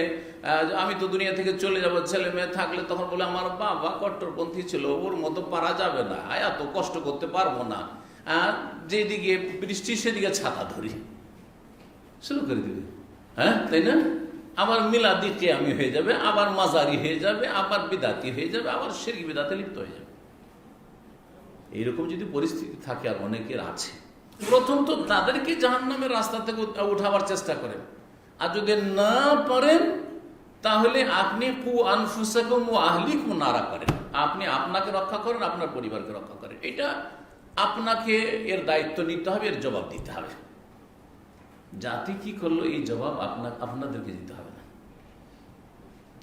আমি তো দুনিয়া থেকে চলে যাব, ছেলে মেয়ে থাকলে তখন বলে আমার বাবা কট্টরপন্থী ছিল, ওর মতো পারা যাবে না, এত কষ্ট করতে পারবো না, আর যেদিকে বৃষ্টি সেদিকে ছাতা ধরি, শুরু করে দিবে। তাই না? আবার মিলাদি কিয়ামি হয়ে যাবে, আবার মাজারি হয়ে যাবে, আবার বিদাতি হয়ে যাবে, আবার শিরক বিদাতে লিপ্ত হয়ে যাবে। এইরকম যদি পরিস্থিতি থাকে, আর অনেকের আছে, প্রথম তো তাদেরকে জাহান্নামের রাস্তা থেকে উঠাবার চেষ্টা করেন। আর যদি না পারেন, তাহলে আপনি কু আনফুসাকুম ওয়া আহলিকুম নারা করেন। আপনি আপনাকে রক্ষা করেন, আপনার পরিবারকে রক্ষা করেন। এটা আপনাকে এর দায়িত্ব নিতে হবে, এর জবাব দিতে হবে। জাতি কি করলো, এই জবাব আপনাদেরকে দিতে হবে না।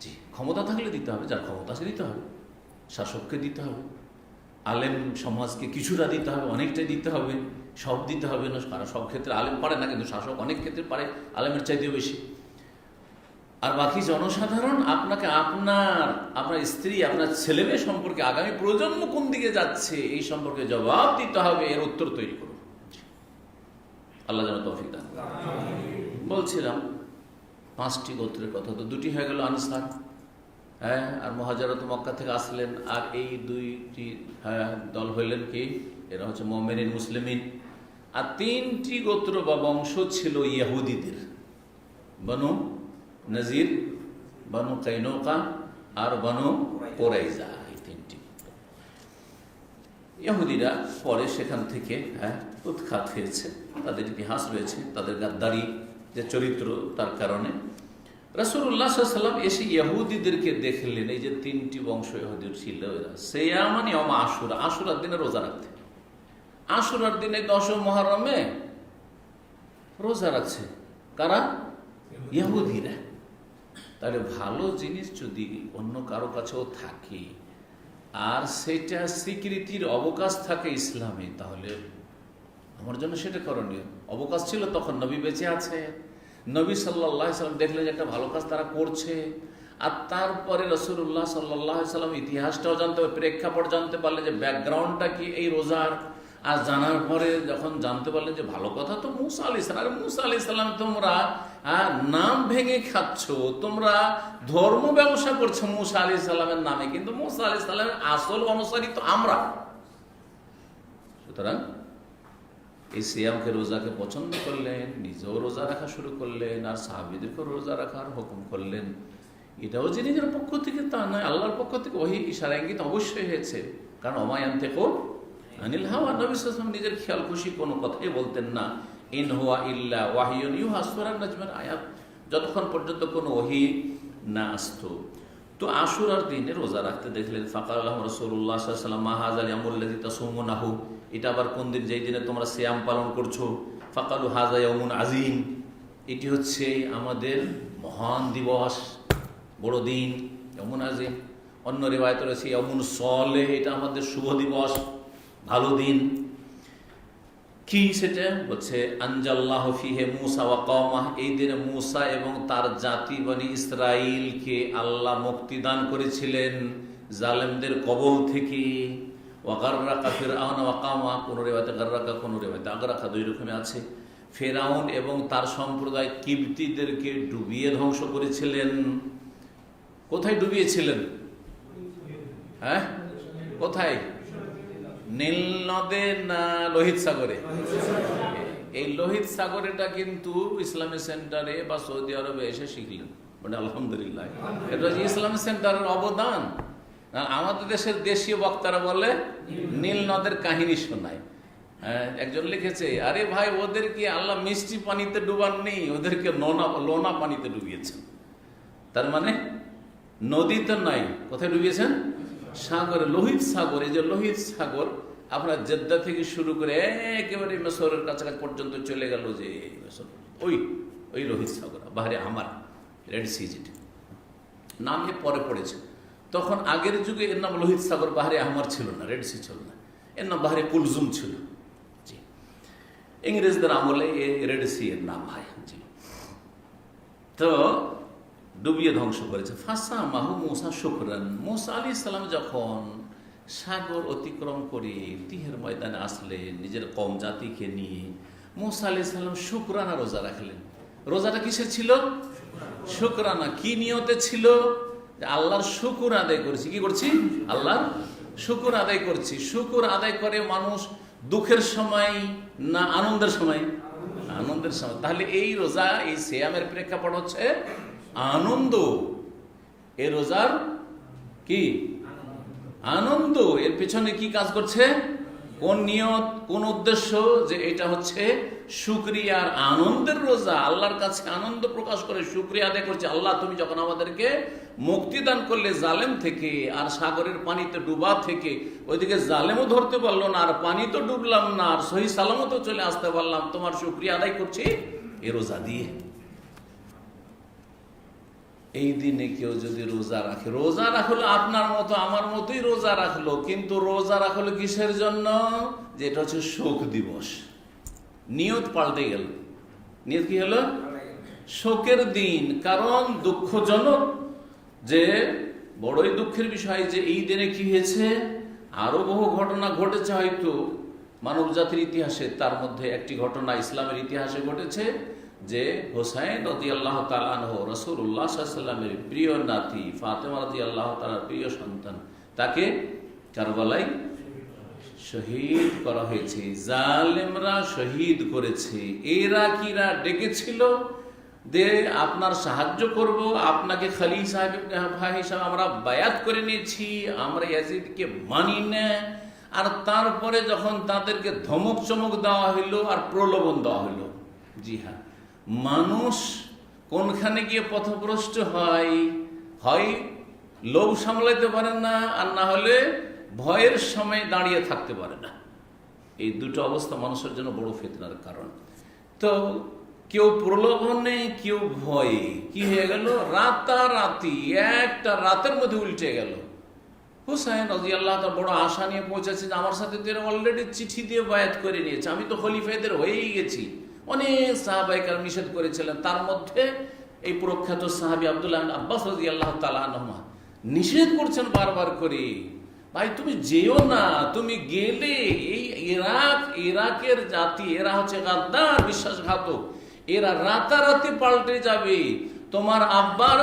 জি, ক্ষমতা থাকলে দিতে হবে, যার ক্ষমতা আছে দিতে হবে, শাসককে দিতে হবে, আলেম সমাজকে কিছুটা দিতে হবে, অনেকটাই দিতে হবে, সব দিতে হবে না। কারণ সব ক্ষেত্রে আলেম পারে না, কিন্তু শাসক অনেক ক্ষেত্রে পারে, আলেমের চাইতেও বেশি। আর বাকি জনসাধারণ আপনাকে আপনার স্ত্রী, আপনার ছেলে মেয়ে সম্পর্কে, আগামী প্রজন্ম কোন দিকে যাচ্ছে, এই সম্পর্কে জবাব দিতে হবে, এর উত্তর তৈরি করুন। আল্লাহ যেন তৌফিক দান। বলছিলাম 5টি গোত্রের কথা তো 2টি হয়ে গেল আনসার, হ্যাঁ, আর মুহাজিরা তো মক্কা থেকে আসলেন, আর এই 2টি দল হইলেন কি, এরা হচ্ছে মুমিনিন মুসলিমিন। আর 3টি গোত্র বা বংশ ছিল ইহুদিদের, বনু নজির, বনু কাইনুকা আর বনু কুরাইজা। এই 3টি ইহুদিরা পরে সেখান থেকে উৎখাত হয়েছে, তাদের ইতিহাস রয়েছে, তাদের গাদ্দারি যে চরিত্র তার কারণে। রাসূলুল্লাহ সাল্লাল্লাহু আলাইহি ওয়াসাল্লাম এসে ইহুদিদেরকে দেখলেন, এই যে 3টি বংশ ইহুদি ছিল, এরা সিয়ামান ইয়াউম আশুরা, আশুরার দিনে রোজা রাখতে, আশুরার দিনে 10 মুহররমে রোজা রাখছে। কারা? ইহুদিরা। তাহলে ভালো জিনিস যদি অন্য কারো কাছেও থাকে আর সেটা স্বীকৃতির অবকাশ থাকে ইসলামে, তাহলে আমার জন্য সেটা করণীয়। অবকাশ ছিল তখন, নবী বেঁচে আছে, নবী সাল্লাল্লাহু আলাইহি সাল্লাম দেখলেন যে একটা ভালো কাজ তারা করছে, আর তারপরে রাসূলুল্লাহ সাল্লাল্লাহু আলাইহি সাল্লাম ইতিহাসটাও জানতে পারলেন, প্রেক্ষাপট জানতে পারলেন যে ব্যাকগ্রাউন্ডটা কি এই রোজার। আর জানার পরে যখন জানতে পারলেন যে ভালো কথা তো মুসা আলাইহিস সালাম, আর মুসা আলাইহিস সালাম তোমরা নাম ভেঙে খাচ্ছ, তোমরা ধর্ম ব্যবসা করছো মুসা আলাইহিস সালামের নামে, কিন্তু মুসা আলাইহিস সালামের আসল অনুসারী তো আমরা। সুতরাং এই সিয়ামকে, রোজাকে পছন্দ করলেন, নিজেও রোজা রাখা শুরু করলেন, আর সাহাবীদেরকেও রোজা রাখার হুকুম করলেন। এটাও যে নিজের পক্ষ থেকে তা নয়, আল্লাহর পক্ষ থেকে ওহী ইশারা ইঙ্গিত অবশ্যই হয়েছে, কারণ ওমা ইয়ানতিকু আনিল হাওয়া, নবী সাল্লাল্লাহু আলাইহি ওয়াসাল্লাম নিজের খেয়াল খুশি কোনো কথাই বলতেন না। ইন হুয়া ইল্লা ওয়াহিয়ুন ইউহা, সূরা নাজমের আয়াত, যতক্ষণ পর্যন্ত কোনো ওহী না আসতো। তো আশুরার দিনে রোজা রাখতে দেখলেন। ফাকাল রাসূলুল্লাহ সাল্লাল্লাহু আলাইহি ওয়াসাল্লাম মা হাযাল ইয়াউমুল্লাযী তাসুমুনাহু, এটা আবার কোন দিন, যেই দিনে তোমরা সিয়াম পালন করছো। ফাকালু হাযা ইয়াউমুন আযীম, এটি হচ্ছে আমাদের মহান দিবস, বড় দিন, ইয়াউমুন আযীম। অন্য রিওয়ায়াতে রয়েছে ইয়াউমুন সালেহ, এটা আমাদের শুভ দিবস, ভালো দিন। কি সেটা? বলছে আনজাল্লাহু ফিহি মূসা ওয়া কওমাহ, এই দিনে মূসা এবং তার জাতি বনি ইসরাইলকে আল্লাহ মুক্তি দান করেছিলেন জালেমদের কবল থেকে। ওয়া গাররাকা ফিরআউন ওয়া কওমা, কোন রিওয়ায়াতে গাররাকা, কোন রিওয়ায়াতে আগরাকা, 2 রকমে আছে। ফিরআউন এবং তার সম্প্রদায় কিবতীদেরকে ডুবিয়ে ধ্বংস করেছিলেন। কোথায় ডুবিয়েছিলেন? হ্যাঁ, কোথায়? নীল নদে না লোহিত সাগরে? এই লোহিত সাগরেটা কিন্তু ইসলামী সেন্টারে বা সৌদি আরবে এসে শিখলেন, মানে আলহামদুলিল্লাহ, এটা হচ্ছে ইসলামী সেন্টারের অবদান। আমাদের দেশের দেশীয় বক্তারা বলে নীল নদের কাহিনী শোনায়। একজন লিখেছে, আরে ভাই, ওদেরকে আল্লাহ মিষ্টি পানিতে ডুবাননি, ওদেরকে লোনা পানিতে ডুবিয়েছেন। তার মানে নদীতে নাই, কোথায় ডুবিয়েছেন? সাগরে, লোহিত সাগর। এই যে লোহিত সাগর আপনার জেদ্দা থেকে শুরু করে একেবারে মিশরের কাছাকাছি পর্যন্ত চলে গেল, যে মিশর, ওই লোহিত সাগর, বাহারে আমার, রেড সি, যেটা নামে পরে পড়েছে। তখন আগের যুগে এর নাম লোহিত সাগর, বাহারে আহমার ছিল না, রেড সি ছিল না, এর নাম বাহারে কুলজুম ছিল। জি, ইংরেজদের আমলে রেড সি এর নাম হয়। জি, তো ডুবিয়ে ধ্বংস করেছে। ফাসা মাহু মুসা শুকরান, মুসা আলাইহিস সালাম যখন সাগর অতিক্রম করে তিহের ময়দানে আসলেন নিজের কওম জাতিকে নিয়ে, মুসা আলাইহিস সালাম শুকরানা রোজা রাখলেন। রোজাটা কিসের ছিল? শুকরানা। কি নিয়তে ছিল? আল্লাহর শুকুর আদায় করছি। কি করছি? আল্লাহর শুকুর আদায় করছি। শুকুর আদায় করে মানুষ দুঃখের সময় না আনন্দের সময়? আনন্দের সময়। তাহলে এই রোজা, এই সিয়ামের প্রেক্ষাপট হচ্ছে আনন্দ। এ রোজার কি আনন্দ, এর পেছনে কি কাজ করছে? কোন নিয়ত, কোন উদ্দেশ্য? যে এটা হচ্ছে শুকরিয়ার আনন্দের রোজা। আল্লাহর কাছে আনন্দ প্রকাশ করে শুকরিয়া আদায় করছে, আল্লাহ তুমি যখন আমাদেরকে মুক্তি দান করলে জালেম থেকে, আর সাগরের পানিতে ডুবা থেকে, ওইদিকে জালেমও ধরতে পারলো না, আর পানি তো ডুবলাম না, আর সহি সালামতও চলে আসতে পারলাম, তোমার শুকরিয়া আদায় করছি এ রোজা দিয়ে। এই দিনে কেউ যদি রোজা রাখে, রোজা রাখলো আপনার মতো আমার মতোই রোজা রাখলো, কিন্তু রোজা রাখলো কিসের জন্য? যেটা হচ্ছে শোক দিবস। নিয়ত পাল্টে গেল। নিয়ত কি হলো? শোকের দিন। কারণ দুঃখজনক, যে বড়ই দুঃখের বিষয় যে এই দিনে কি হয়েছে, আরো বহু ঘটনা ঘটেছে হয়তো মানব জাতির ইতিহাসে। তার মধ্যে একটি ঘটনা ইসলামের ইতিহাসে ঘটেছে, যে হোসাইন রাদিয়াল্লাহু তাআলা আনহু রাসূলুল্লাহ সাল্লাল্লাহু আলাইহি ওয়াসাল্লামের প্রিয় নাতি ফাতেমা রাদিয়াল্লাহু তাআলার প্রিয় সন্তান, তাকে কারবালায় শহীদ করা হয়েছে। জালেমরা শহীদ করেছে। ইরাকিরা ডেকেছিল যে আপনার সাহায্য করব, আপনাকে খলিফা হিসাবে আমরা বায়াত করে নিয়েছি, আমরা ইয়াজিদকে মানি না। আর তারপরে যখন তাদেরকে ধমক চমক দেওয়া হইল আর প্রলোভন দেওয়া হইল, জি হ্যাঁ, মানুষ কোনখানে গিয়ে পথভ্রষ্ট হয়, হয় লোভ সামলাইতে পারে না, আর না হলে ভয়ের সময় দাঁড়িয়ে থাকতে পারে না। এই দুটো অবস্থা মানুষের জন্য বড় ফিতনার কারণ। তো কেউ প্রলোভনে, কেউ ভয়ে, কি হয়ে গেল, রাতারাতি একটা রাতের মধ্যে উল্টে গেল। হুসাইন রাদিয়াল্লাহু তাআলা বড় আশা নিয়ে পৌঁছেছে যে আমার সাথে তো অলরেডি চিঠি দিয়ে বায়াত করে নিয়েছে, আমি তো খলিফাদের হয়েই গেছি। অনেক সাহাবায়ে কেরাম নিষেধ করেছিলেন, তার মধ্যে এই প্রখ্যাত সাহাবী আব্দুল্লাহ ইবনে আব্বাস রাদিয়াল্লাহু তাআলা আনহুমা নিষেধ করছেন বারবার করে, ভাই তুমি যেও না, তুমি গেলে এই ইরাকের জাতি, এরা হচ্ছে গাদ্দার, বিশ্বাসঘাতক, এরা রাতারাতি পাল্টে যাবে। তোমার আব্বার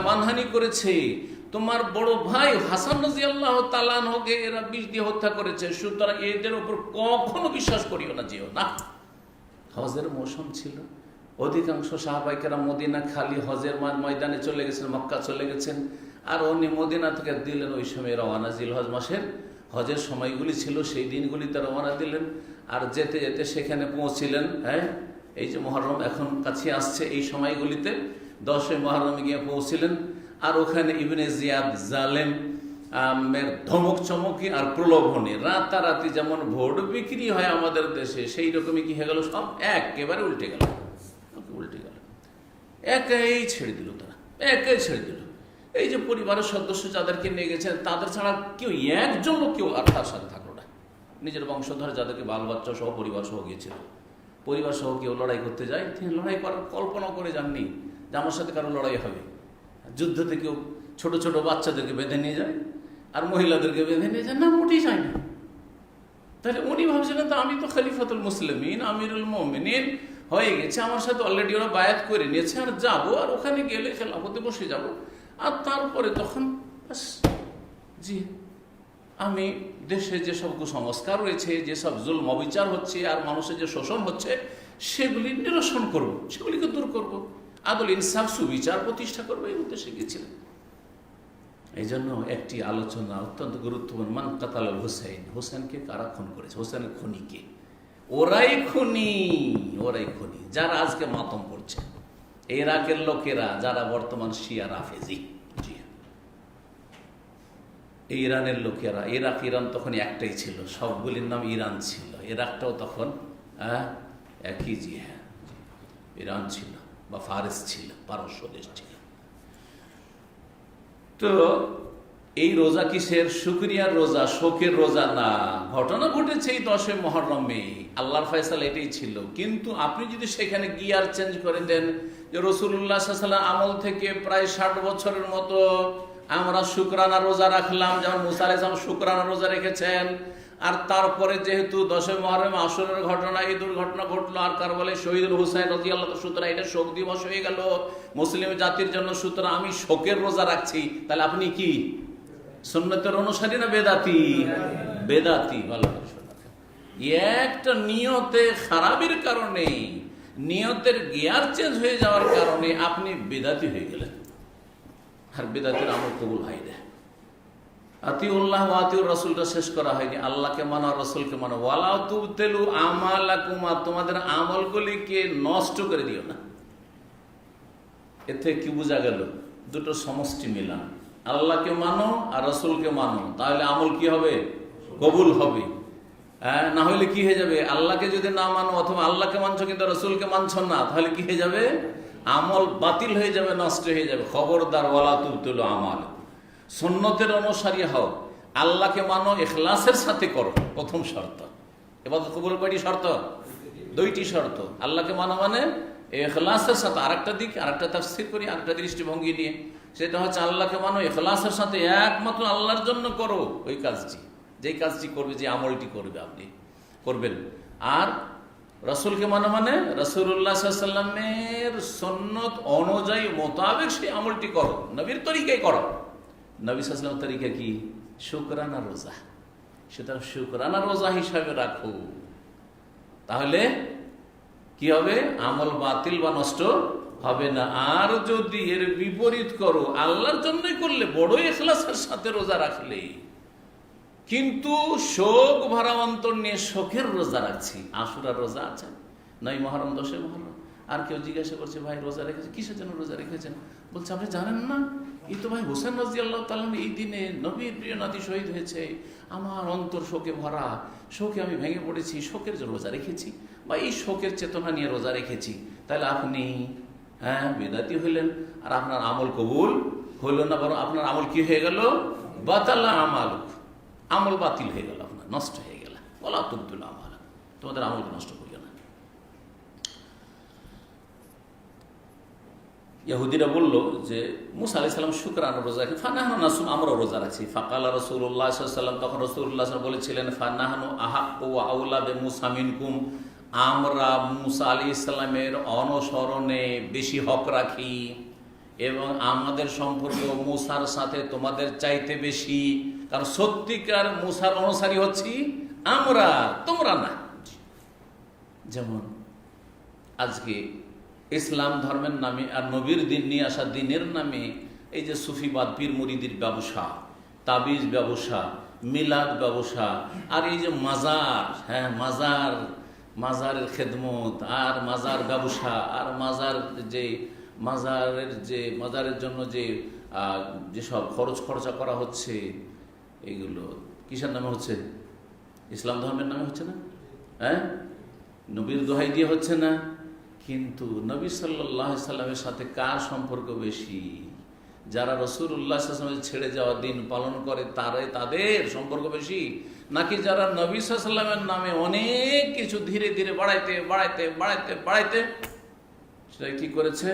মানহানি করেছে, তোমার বড় ভাই হাসান রাদিয়াল্লাহু তাআলা আনহুকে এরা বিষ দিয়ে হত্যা করেছে, সুতরাং এদের উপর কখনো বিশ্বাস করিও না, যেও না। হজের মৌসুম ছিল, অধিকাংশ সাহাবায়ে কেরাম মদিনা খালি, হজের ময়দানে চলে গেছেন, মক্কা চলে গেছেন। আর উনি মদিনা থেকে দিলেন ওই সময় রওয়ানা, জিলহজ মাসের হজের সময়গুলি ছিল, সেই দিনগুলিতে রওয়ানা দিলেন। আর যেতে যেতে সেখানে পৌঁছিলেন, হ্যাঁ, এই যে মুহররম এখন কাছে আসছে, এই সময়গুলিতে 10 মুহররমে গিয়ে পৌঁছিলেন। আর ওখানে ইবনে জিয়াদ জালেম ধমক চমকি আর প্রলোভনে রাতারাতি যেমন ভোট বিক্রি হয় আমাদের দেশে, সেই রকমই কি হয়ে গেল, সব একেবারে উল্টে গেল, একাই ছেড়ে দিল, তারা একাই ছেড়ে দিল। এই যে পরিবারের সদস্য যাদেরকে নিয়ে গেছেন, তাদের ছাড়া কেউ একজন লোক কেউ আর তার সাথে থাকলো না। নিজের বংশধর যাদেরকে বাল বাচ্চা সহ পরিবার সহ গিয়েছিল, পরিবার সহ কেউ লড়াই করতে যায়, তিনি লড়াই করার কল্পনা করে যাননি যে আমার সাথে কারো লড়াই হবে। যুদ্ধতে কেউ ছোট ছোট বাচ্চাদেরকে বেঁধে নিয়ে যায় আর মহিলাদেরকে বেঁধে নিয়ে যায় না, মোটেই যায় না। তাহলে উনি ভাবছিলেন তো আমি তো খলিফাতুল মুসলিমিন, আমিরুল মুমিনিন হয়ে গেছে, আমার সাথে অলরেডি ওরা বায়াত করে নিয়েছে, আর যাবো, আর ওখানে গেলে খেলাফতে বসে যাব, আর তারপরে তখন জি আমি দেশে যেসব কুসংস্কার রয়েছে, যেসব জুলম অবিচার হচ্ছে আর মানুষের যে শোষণ হচ্ছে, সেগুলি নিরসন করব, সেগুলিকে দূর করব, আদল ইনসাফ সুবিচার প্রতিষ্ঠা করবো, এই উদ্দেশ্যে গিয়েছিলেন। এই জন্য একটি আলোচনা অত্যন্ত গুরুত্বপূর্ণ, মান কাতালাল হুসাইন, হোসেনকে কারা খুন করেছে, হোসেনের খুনিকে। ওরাই খুনি যারা আজকে মাতম পড়ছে, ইরাকের লোকেরা যারা বর্তমান শিয়া রাফেজি। জি, ইরানের লোকেরা, ইরান তখন একটাই ছিল, সবগুলির নাম ইরান ছিল, ইরাকটাও তখন একই, জি হ্যাঁ, ইরান ছিল বা ফারেস ছিল, পারস্য দেশ ছিল। তো এই রোজা কিসের? শুকরিয়ার রোজা, শোকের রোজা না। ঘটনা ঘটেছে এই 10 মুহররমে, আল্লাহর ফয়সালা এটাই ছিল। কিন্তু আপনি যদি সেখানে গিয়ার চেঞ্জ করে দেন যে রাসূলুল্লাহ সাল্লাল্লাহু আলাইহি ওয়াসাল্লাম আমল থেকে প্রায় 60 বছরের মতো আমরা শুকরানা রোজা রাখলাম, যেমন মুসা আলাইহিস সালাম শুকরানা রোজা রেখেছেন, আর তারপরে যেহেতু 10 মুহররম আসরের ঘটনা, এই দুর্ঘটনা ঘটলো, আর কারবালায় শহীদুল হুসাইন রাদিয়াল্লাহু তাআলা, সুতরাং এটা শোক দিবস হয়ে গেল মুসলিম জাতির জন্য, সুতরাং আমি শোকের রোজা রাখছি। তাহলে আপনি কি সুন্নতের অনুসারী না বেদাতি? বেদাতি। ভালো করে শোনা, একটা নিয়তে খারাপের কারণে, নিয়তের গিয়ার চেঞ্জ হয়ে যাওয়ার কারণে আপনি বেদাতি হয়ে গেলেন, আর বেদাতের আমল কবুল হয় না। আতিউল্লাহ ওয়া আতিউর রাসূলটা শেষ করা হয়নি, আল্লাহকে মানো আর রাসূলকে মানো। ওয়ালা তুবতিলু আমালাকুম, তোমাদের আমলগুলিকে নষ্ট করে দিও না। এতে কি বোঝা গেল? দুটো সমষ্টি মিলান, আল্লাহকে মানো আর রাসূলকে মানো, তাহলে আমল কি হবে? কবুল হবে। না হলে কি হয়ে যাবে? আল্লাহকে যদি না মানো, অথবা আল্লাহকে মানছো কিন্তু রাসূলকে মানছো না, তাহলে কি হয়ে যাবে? আমল বাতিল হয়ে যাবে, নষ্ট হয়ে যাবে। খবরদার, ওয়ালা তুবতিলু আমাল, সুন্নতের অনুসারী হও, আল্লাহকে মানো, ইখলাসের সাথে করো, প্রথম শর্ত। ইবাদত কবুল কয়টি শর্ত? 2টি শর্ত। আল্লাহকে মানো মানে ইখলাসের সাথে। আরেকটা দিক, আরেকটা তাফসীর করি, আরেকটা দৃষ্টিভঙ্গি নিয়ে, সেটা হচ্ছে আল্লাহকে মানো, ইখলাসের সাথে, একমাত্র আল্লাহর জন্য করো ওই কাজটি, যেই কাজটি করবে, যে আমলটি করবে আপনি করবেন। আর রাসূলকে মানা মানে রাসূলুল্লাহ সাল্লাল্লাহু আলাইহি ওয়াসাল্লামের সুন্নত অনুযায়ী মোতাবেক সেই আমলটি করো, নবীর তরিকায় করো। নবী সাল্লাল্লাহু আলাইহি ওয়াসাল্লামের তরিকা কি? শুকরানা রোজা। সুতরাং শুকরানা রোজা হিসাবে রাখো, তাহলে কি হবে? আমল বাতিল বা নষ্ট হবে না। আর যদি এর বিপরীত করো, আল্লাহর জন্যই করলে, বড় ইখলাসের সাথে রোজা রাখলে, কিন্তু শোক ভরা অন্তর নিয়ে শোকের রোজা রাখছি, আশুরার রোজা আছে, 9 মুহররম 10 মুহররম, আর কেউ জিজ্ঞাসা করছে ভাই রোজা রেখেছে, কিসের জন্য রোজা রেখেছেন? বলছে আপনি জানেন না, এই তো ভাই হোসেন রাদিয়াল্লাহু তাআলা এই দিনে নবীর প্রিয় নাতি শহীদ হয়েছে, আমার অন্তর শোকে ভরা, শোকে আমি ভেঙে পড়েছি, শোকের জন্য রোজা রেখেছি, বা এই শোকের চেতনা নিয়ে রোজা রেখেছি। তাহলে আপনি বেদাতি হইলেন, আর আপনার আমল কবুল হইল না, বরং আপনার আমল কি হয়ে গেল? বাতালা আমাল, আমল বাতিল হয়ে গেল, আপনার নষ্ট হয়ে গেল। ওয়ালা তুবতিলু আমাল, তোমাদের আমলকে নষ্ট করিও না। ইহুদিরা বলল যে মুসা আলাইহিস সালাম শুকরানা রোজা রাখেন, ফানাহনু নাসুম, আমরাও রোজা রাখছি। ফাকালা রাসূলুল্লাহ সাল্লাল্লাহু আলাইহি ওয়াসাল্লাম, তখন রাসূলুল্লাহ সাল্লাল্লাহু আলাইহি ওয়াসাল্লাম বলেছিলেন, ফানাহনু আহাক্কু ওয়া আউলা বিমুসা মিনকুম, আমরা মুসা আলাইহিস সালামের অনুসরণে বেশি হক রাখি এবং আমাদের সম্পর্ক মুসার সাথে তোমাদের চাইতে বেশি, কারণ সত্যিকার মুসার অনুসারী হচ্ছি আমরা, তোমরা না। যেমন আজকে ইসলাম ধর্মের নামে আর নবীর দিন নিয়ে আসা দিনের নামে এই যে সুফিবাদ, পীর মুরিদির ব্যবসা, তাবিজ ব্যবসা, মিলাদ ব্যবসা, আর এই যে মাজার, মাজারের খেদমত, আর মাজার ব্যবসা, আর মাজারের জন্য যেসব খরচা করা হচ্ছে, এগুলো কিসের নামে হচ্ছে? ইসলাম ধর্মের নামে হচ্ছে না? নবীর দোহাই দিয়ে হচ্ছে না? কিন্তু নবী সাল্লাল্লাহু আলাইহি সাল্লামের সাথে কার সম্পর্ক বেশি? যারা রাসূলুল্লাহ সাল্লাল্লাহু আলাইহি ওয়াসাল্লামের ছেড়ে যাওয়া দিন পালন করে তাদের সম্পর্ক বেশি, নাকি যারা নবী সাল্লাল্লাহু আলাইহি ওয়াসাল্লামের নামে অনেক কিছু ধীরে ধীরে বাড়াইতে সেটা কি করেছে?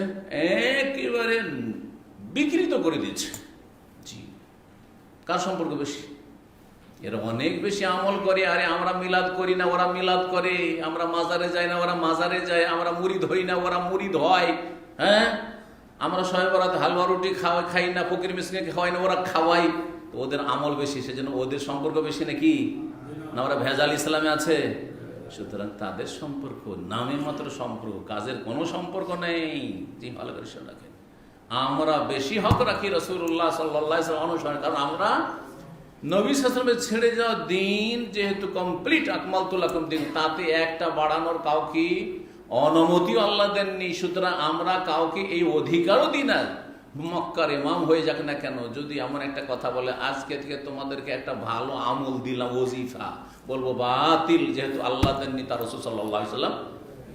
একেবারে বিকৃত করে দিয়েছে। জি, কার সম্পর্ক বেশি? এরা অনেক বেশি আমল করে, আরে আমরা মিলাদ করি না, ওরা মিলাদ করে, আমরা মাজারে যাই না, ওরা মাজারে যায়, আমরা মুরিদ হই না, ওরা মুরিদ হয়, আমরা শবে বরাতে হালুয়া রুটি খাই না, ফকির মিসকিনকে খাওয়াই না, ওরা খাওয়াই। তো ওদের আমল বেশি, সেজন্য ওদের সম্পর্ক বেশি নাকি না ওরা ভেজাল ইসলামে আছে? সুতরাং তাদের সম্পর্ক নামে মাত্র সম্পর্ক, কাজের কোনো সম্পর্ক নেই। জি, ভালো করে শুনে রাখেন, আমরা বেশি হক রাখি রাসূলুল্লাহ সাল্লাল্লাহু আলাইহি ওয়াসাল্লাম অনুসরণ, কারণ আমরা নবী সাল্লাল্লাহু আলাইহি ওয়াসাল্লামের ছেড়ে যাওয়া দিন যেহেতু কমপ্লিট, আকমালতু লাকুম দিন, তাতে একটা বাড়ানোর কাউকে অনুমতিও আল্লাহ দেননি। সুতরাং আমরা কাউকে এই অধিকারও দিই না, মক্কার ইমাম হয়ে যাক না কেন, যদি এমন একটা কথা বলে আজকে থেকে তোমাদেরকে একটা ভালো আমল দিলাম, ওজিফা, বলবো বাতিল, যেহেতু আল্লাহ দেননি, তার রাসূল সাল্লাল্লাহু আলাইহি ওয়াসাল্লাম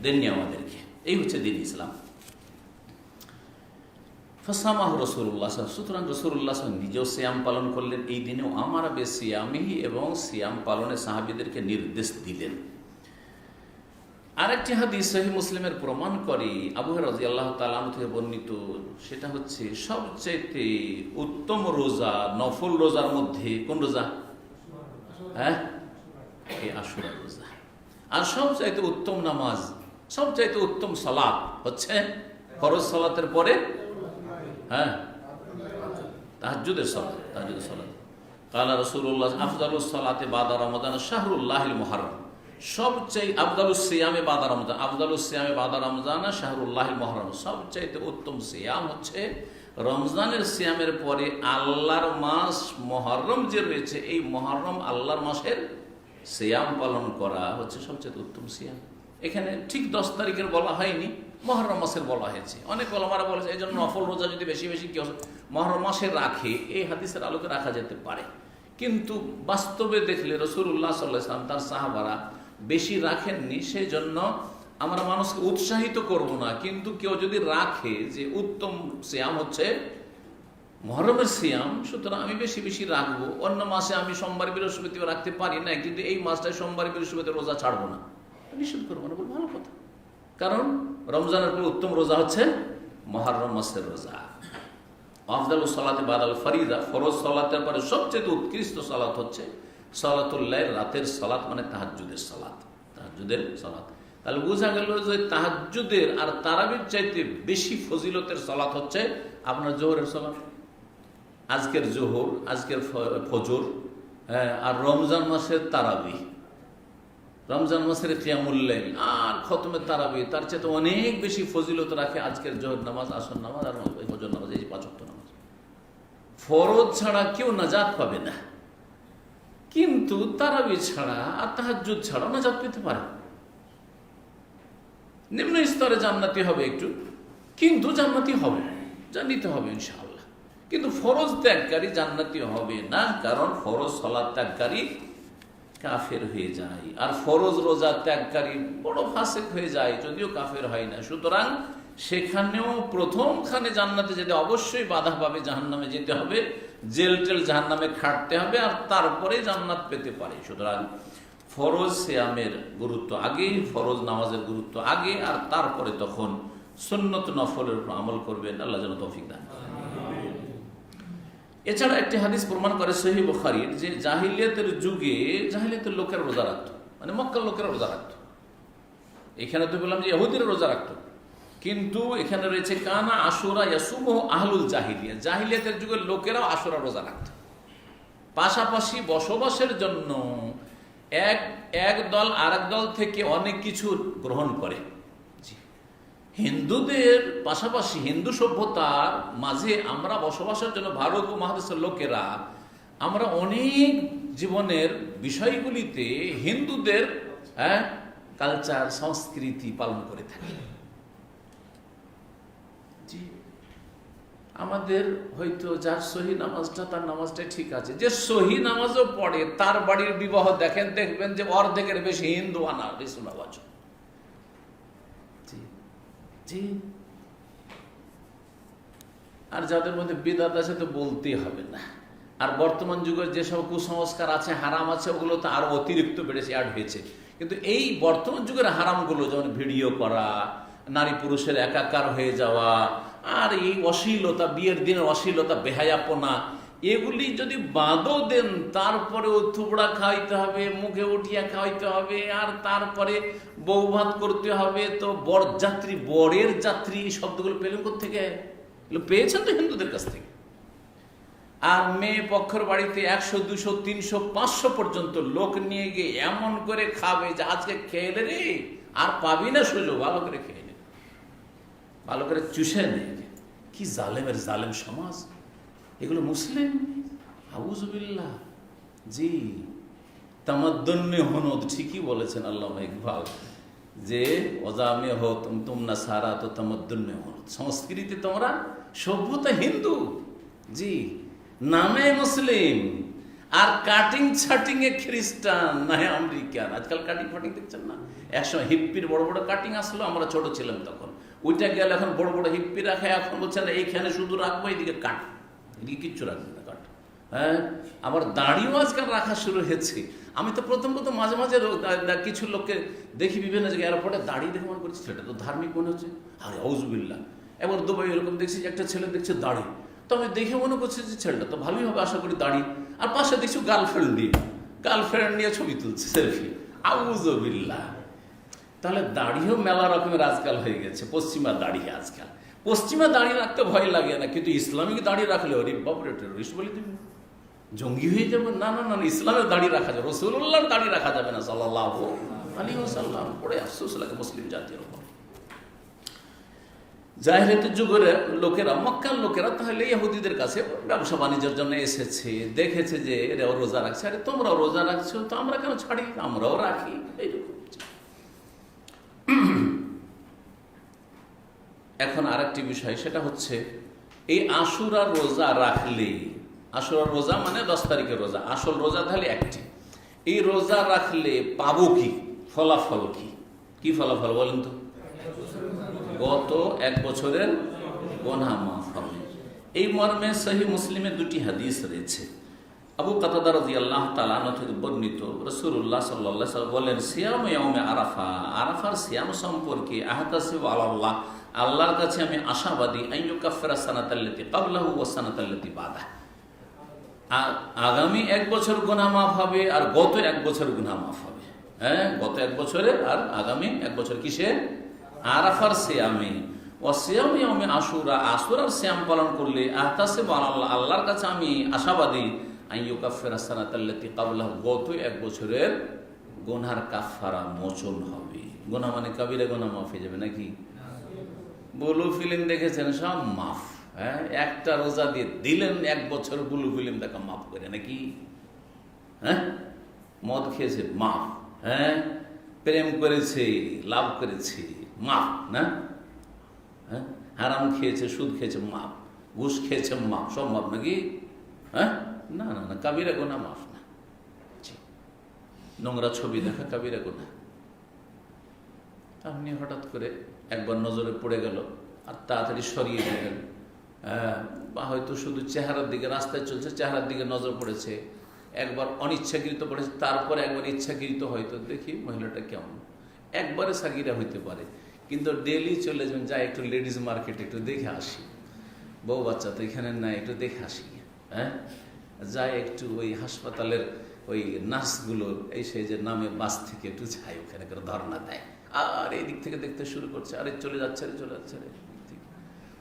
দেননি আমাদেরকে। এই হচ্ছে দ্বীন ইসলাম। ফাসামাহু রাসূলুল্লাহ, সুতরাং রাসূলুল্লাহ নিজেও সিয়াম পালন করলেন এই দিনেও, আমারা বেসিয়ামিহি, এবং সিয়াম পালনে সাহাবীদেরকে নির্দেশ দিলেন। আরেকটি হাদিস সহিহ মুসলিমের প্রমাণ করে, আবু হুরায়রা রাদিয়াল্লাহু তাআলা আনহু থেকে বর্ণিত, সেটা হচ্ছে সবচেয়ে উত্তম রোজা নফল রোজার মধ্যে কোন রোজা? এই আশুরা রোজা। আর সবচাইতে উত্তম নামাজ, সবচাইতে উত্তম সালাত হচ্ছে ফরজ সালাতের পরে তাহাজ্জুদের সালাত। কালা রাসূলুল্লাহ আফদালুস সালাতে বাদা রমাদান শাহরুল্লাহিল মুহররম, সবচেয়ে আফদালুস সিয়ামে বাদা রমজান, আফদালুস সিয়ামে বাদা রমজান শাহরুল্লাহিল মুহররম, সবচাইতে উত্তম সিয়াম হচ্ছে রমজানের সিয়ামের পরে আল্লাহর মাস মুহররম যে রয়েছে, এই মুহররম আল্লাহর মাসের সিয়াম পালন করা হচ্ছে সবচেয়ে উত্তম সিয়াম। এখানে ঠিক 10 তারিখের বলা হয়নি, মুহররম মাসের বলা হয়েছে। অনেক ওলামারা বলেছে এই জন্য নফল রোজা যদি বেশি বেশি কেউ মুহররম মাসে রাখে, এই হাদিসের আলোকে রাখা যেতে পারে। কিন্তু বাস্তবে দেখলে রাসূলুল্লাহ সাল্লাল্লাহু আলাইহি ওয়াসাল্লাম, তার সাহাবারা বেশি রাখেননি, সেই জন্য আমরা মানুষকে উৎসাহিত করব না। কিন্তু কেউ যদি রাখে যে উত্তম সিয়াম হচ্ছে মুহররমের সিয়াম, সুতরাং আমি বেশি বেশি রাখবো, অন্য মাসে আমি সোমবার বৃহস্পতিবার রাখতে পারি না, কিন্তু এই মাসটায় সোমবার বৃহস্পতিবার রোজা ছাড়বো না, নিষেধ করবো না, ভালো কথা। কারণ রমজানের পর উত্তম রোজা হচ্ছে মুহররম মাসের রোজা। আফদালুস সালাতে বাদাল ফরিদা, ফরজ সালাতের পরে সবচেয়ে উৎকৃষ্ট সালাত হচ্ছে সালাতুল লাইল, রাতের সালাত, মানে তাহাজ্জুদের সালাত। তাহাজ্জুদের সালাত তাহলে বোঝা গেল যে তাহাজ্জুদের আর তারাবির চাইতে বেশি ফজিলতের সালাত হচ্ছে আপনার জোহরের সালাত। আজকের জোহর, আজকের ফজর, আর রমজান মাসের তারাবি, রমজান মাসের কিয়ামুল লাইল আর খতমের তারাবি তার চাইতে অনেক বেশি ফজিলত রাখে আজকের জোহর নামাজ, আসর নামাজ আর ফজর নামাজ, এই 5 ওয়াক্ত নামাজ। ফরজ ছাড়া কেউ নাজাত পাবে না, কিন্তু তারাবি ছাড়া আর তাহাজ্জুদ ছাড়া নাজাত পেতে পারে। নিম্ন স্তরে জান্নাতি হবে একটু, কিন্তু জান্নাতি হবে, জানিতে হবে ইনশাআল্লাহ। কিন্তু ফরজ ত্যাগকারী জান্নাতি হবে না, কারণ ফরজ সালাত ত্যাগকারী কাফের হয়ে যায়, আর ফরজ রোজা ত্যাগকারী বড় ফাসিক হয়ে যায়, যদিও কাফের হয় না। সুতরাং সেখানেও প্রথমখানে জান্নাতে যেতে অবশ্যই বাধা পাবে, জাহান্নামে যেতে হবে, জেল টেল জাহান্নামে খাটতে হবে, আর তারপরে জান্নাত পেতে পারে। সুতরাং ফরজ সিয়ামের গুরুত্ব আগে, ফরজ নামাজের গুরুত্ব আগে, আর তারপরে তখন সুন্নত নফলের উপর আমল করবেন। আল্লাহ যেন তৌফিক দান। এছাড়া একটি হাদিস প্রমাণ করে সহিহ বুখারীর, যে জাহিলিয়াতের যুগে জাহিলিয়াতের লোকেরা রোজা রাখত, মানে মক্কার লোকেরা রোজা রাখত। এখানে তো বললাম যে ইহুদিরা রোজা রাখত, কিন্তু এখানে রয়েছে কানা আশুরা ইয়াসুমু আহলুল জাহিলিয়া, জাহিলিয়াতের যুগের লোকেরাও আশুরা রোজা রাখত। পাশাপাশি বসবাসের জন্য এক দল আরেক দল থেকে অনেক কিছু গ্রহণ করে। হিন্দুদের পাশাপাশি হিন্দু সভ্যতার মাঝে আমরা বসবাসের জন্য ভারত উপমহাদেশের লোকেরা আমরা অনেক জীবনের বিষয়গুলিতে হিন্দুদের কালচার সংস্কৃতি পালন করে থাকি। আমাদের হয়তো যার সহি নামাজটা তার নামাজটা ঠিক আছে, যে সহি নামাজও পড়ে তার বাড়ির বিবাহ দেখবেন যে অর্ধেকের বেশি হিন্দু আনা রিসুল আওয়াজ। আর যাদের মধ্যে বিদআত আছে তো বলতেই হবে না। আর বর্তমান যুগের যেসব কুসংস্কার আছে, হারাম আছে, ওগুলো তো আরো অতিরিক্ত বেড়েছে, অ্যাড হয়েছে। কিন্তু এই বর্তমান যুগের হারামগুলো, যেমন ভিডিও করা, নারী পুরুষের একাকার হয়ে যাওয়া, আর এই অশ্লীলতা, বিয়ের দিনের অশ্লীলতা, বেহায়াপনা, এগুলি যদি বাদও দেন, তারপরেও থুবড়া খাওয়াইতে হবে, মুখে উঠিয়া খাওয়াইতে হবে, আর তারপরে বউ ভাত করতে হবে। তো বরযাত্রী, বরের যাত্রী শব্দগুলো পেলেন কোত্থেকে? পেয়েছেন তো হিন্দুদের কাছ থেকে। আর মেয়ে পক্ষের বাড়িতে 100, 200, 300, 500 পর্যন্ত লোক নিয়ে গিয়ে এমন করে খাবে যে আজকে খেয়ে রে আর পাবি না সুযোগ, ভালো করে খেয়ে নে, ভালো করে চুষে নে। কি জালেমের জালেম সমাজ এগুলো! মুসলিম আউযুবিল্লাহ। জি, তামাদ্দুনে হনদ, ঠিকই বলেছেন আল্লামা ইকবাল, যে ওজামে হো তুম না সারা তো তামাদ্দুনে হনদ, সংস্কৃতি তোমরা, সভ্যতা হিন্দু, জি, নামে মুসলিম, আর কাটিং ছাটিং এ খ্রিস্টান না আমেরিকান। আজকাল কাটিং ফাটিং দেখছেন না? একসময় হিপ্পির বড় বড় কাটিং আসলো, আমরা ছোট ছিলাম তখন, ওইটা গেল, এখন বড় বড় হিপ্পি রাখে। এখন বলছেন এইখানে শুধু রাখবো, এইদিকে কাট, এদিকে কিচ্ছু রাখবে না, কাট। হ্যাঁ, আবার দাড়িও আজকাল রাখা শুরু হয়েছে। আমি তো প্রথম মাঝে মাঝে কিছু লোককে দেখি বিভিন্ন জায়গায় এয়ারপোর্টে দাড়ি দেখে মনে করছি সেটা তো ধার্মিক মনে হচ্ছে। আরে আউযুবিল্লাহ। এবার দুবাই এরকম দেখছি একটা ছেলে দেখছে দাড়ি, তো আমি দেখে মনে করছি যে ছেলেটা তো ভালোই হবে আশা করি, দাড়ি, আর পাশে দেখছি গার্লফ্রেন্ড নিয়ে ছবি তুলছে, সেলফি। আউযুবিল্লাহ। তাহলে দাড়িও মেলা রকমের আজকাল হয়ে গেছে, পশ্চিমা দাড়ি। আজকাল পশ্চিমা দাড়ি রাখতে ভয় লাগে না, কিন্তু ইসলামিক দাড়ি রাখলে ওরে বাপরে টেররিস্ট বলে দিবেন, জঙ্গি হয়ে যাবে। না না না, ইসলামের দাড়ি রাখা যাবে, রাসূলুল্লাহর দাড়ি রাখা যাবে না সাল্লাল্লাহু আলাইহি ওয়াসাল্লাম। পড়ে আফসোস লাগে মুসলিম জাতির উপর। জাহিলিয়াতের যুগের লোকেরা, মক্কার লোকেরা তাহলে ইহুদিদের কাছে ব্যবসা বাণিজ্যের জন্য এসেছে, দেখেছে যে এরা রোজা রাখছে, আরে তোমরাও রোজা রাখছো তো আমরা কেন ছাড়ি, আমরাও রাখি, এইরকম। এখন আরেকটি বিষয়, সেটা হচ্ছে এই আশুরার রোজা রাখলে, আশুরার রোজা মানে 10 তারিখের রোজা, আসল রোজা তাহলে একটি, এই রোজা রাখলে পাবো কি, ফলাফল কি? কি ফলাফল বলেন তো? গত 1 বছরের গুনাহ মাফ হবে। এই মর্মে সহিহ মুসলিমে 2টি হাদিস রয়েছে। আবু কাতাদা রাদিয়াল্লাহু তাআলা আনহু থেকে বর্ণিত, রাসূলুল্লাহ সাল্লাল্লাহু আলাইহি ওয়াসাল্লাম বলেন, সিয়ামু ইয়াউমে আরাফা, আরাফার সিয়াম সম্পর্কে আহতাসিবু আলাল্লাহ, আল্লাহর কাছে আমি আশাবাদী, আইয়ুকাফিরা সানাতাল্লাতী ক্বাবলাহু ওয়া সানাতাল্লাতী বাদাহু, আগামী 1 বছর গুনাহ মাফ হবে আর গত 1 বছর গুনাহ মাফ হবে। হ্যাঁ, গত 1 বছরে আর আগামী 1 বছর কিসে? আরাফার সিয়ামে ও সিয়ামে আমি আশুরা, আশুরার সিয়াম পালন করলে আহতাসিবু আলাল্লাহ, আল্লাহর কাছে আমি আশাবাদী আইয়ুকাফিরা সানাতাল্লাতী ক্বাবলাহু, গত 1 বছরের গুনার কাফারা মোচন হবে। গুনাহ মানে কাবিরা গুনাহ মাফ হয়ে যাবে নাকি? ব্লু ফিল্ম দেখেছেন, সব মাফ। হ্যাঁ, একটা রোজা দিয়ে দিলেন 1 বছর ব্লু ফিল্ম দেখা মাফ করে নাকি? হ্যাঁ, মদ খেয়েছে মাফ, হ্যাঁ, প্রেম করেছে লাভ করেছে মাফ না, হ্যাঁ, হারাম খেয়েছে সুদ খেয়েছে মাফ, ঘুষ খেয়েছে মাফ, সব মাফ নাকি? হ্যাঁ, না না না, কাবিরা গুনাহ মাফ না। নোংরা ছবি দেখা কাবিরা গুনাহ। আপনি হঠাৎ করে একবার নজরে পড়ে গেল আর তাড়াতাড়ি সরিয়ে দিলেন, বা হয়তো শুধু চেহারার দিকে, রাস্তায় চলছে চেহারার দিকে নজর পড়েছে, একবার অনিচ্ছাকৃত পড়েছে, তারপরে একবার ইচ্ছাকৃত, হয়তো দেখি মহিলাটা কেমন, একবারে সাগিরা হইতে পারে, কিন্তু ডেলি চলে যাবেন, যাই একটু লেডিস মার্কেট একটু দেখে আসি, বউ বাচ্চা তো এখানে নাই, একটু দেখে আসি, হ্যাঁ, যাই একটু ওই হাসপাতালের ওই নার্সগুলো এই সেই যে নামে বাস থেকে একটু যাই, ওখানে করে ধর্ণা দেয়, আর এই দিক থেকে দেখতে শুরু করছে, আরে চলে যাচ্ছে রে চলে যাচ্ছে রে।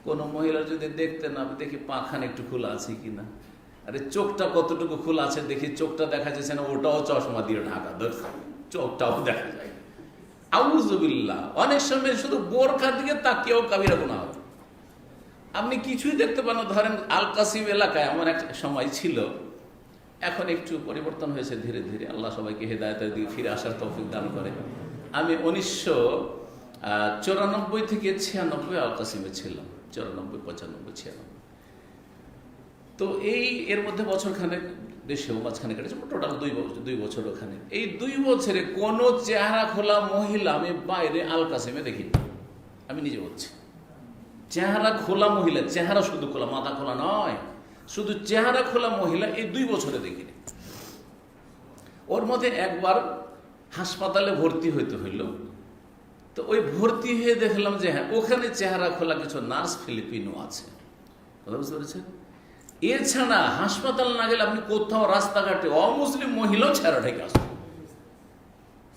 কোনো মহিলা যদি দেখতে না, দেখি পাখানে একটু খোলা আছে কিনা, আরে চোখটা কতটুকু খোলা আছে দেখি, চোখটা দেখা যাচ্ছে না, ওটাও চশমা দিয়ে ঢাকা, চোখটাও দেখা যায়। আউযুবিল্লাহ, অনেক সময় শুধু বোরখার দিকে তাকিয়েও কাবিরা গুনাহ হবে, আপনি কিছুই দেখতে পান না। ধরেন আল কাসিম এলাকায় আমার এক সময় ছিল, এখন একটু পরিবর্তন হয়েছে ধীরে ধীরে, আল্লাহ সবাইকে হেদায়েতের দিকে ফিরে আসার তৌফিক দান করে। আমি 1994 থেকে 96 আল কাসিমে ছিলাম, 94, 95, 96। তো এর মধ্যে বছরখানেক দেশেও মাঝখানে কেটেছে, টোটাল 2 বছর ওখানে। এই 2 বছরে কোনো চেহারা খোলা মহিলা আমি বাইরে আল কাসিমে দেখিনি, আমি নিজে বলছি। চেহারা খোলা মহিলা, চেহারা শুধু খোলা, মাথা খোলা নয়, শুধু চেহারা খোলা মহিলা এই 2 বছরে দেখিনি। ওর মধ্যে একবার হাসপাতালে ভর্তি হইতে হইল, তো ওই ভর্তি হয়ে দেখলাম যে হ্যাঁ, ওখানে চেহারা খোলা কিছু নার্স ফিলিপিনো আছে, বুঝতে পেরেছেন? এছাড়া হাসপাতাল না গেলে আপনি কোথাও রাস্তাঘাটে অমুসলিম মহিলাও চেহারা ঢেকে আসতো,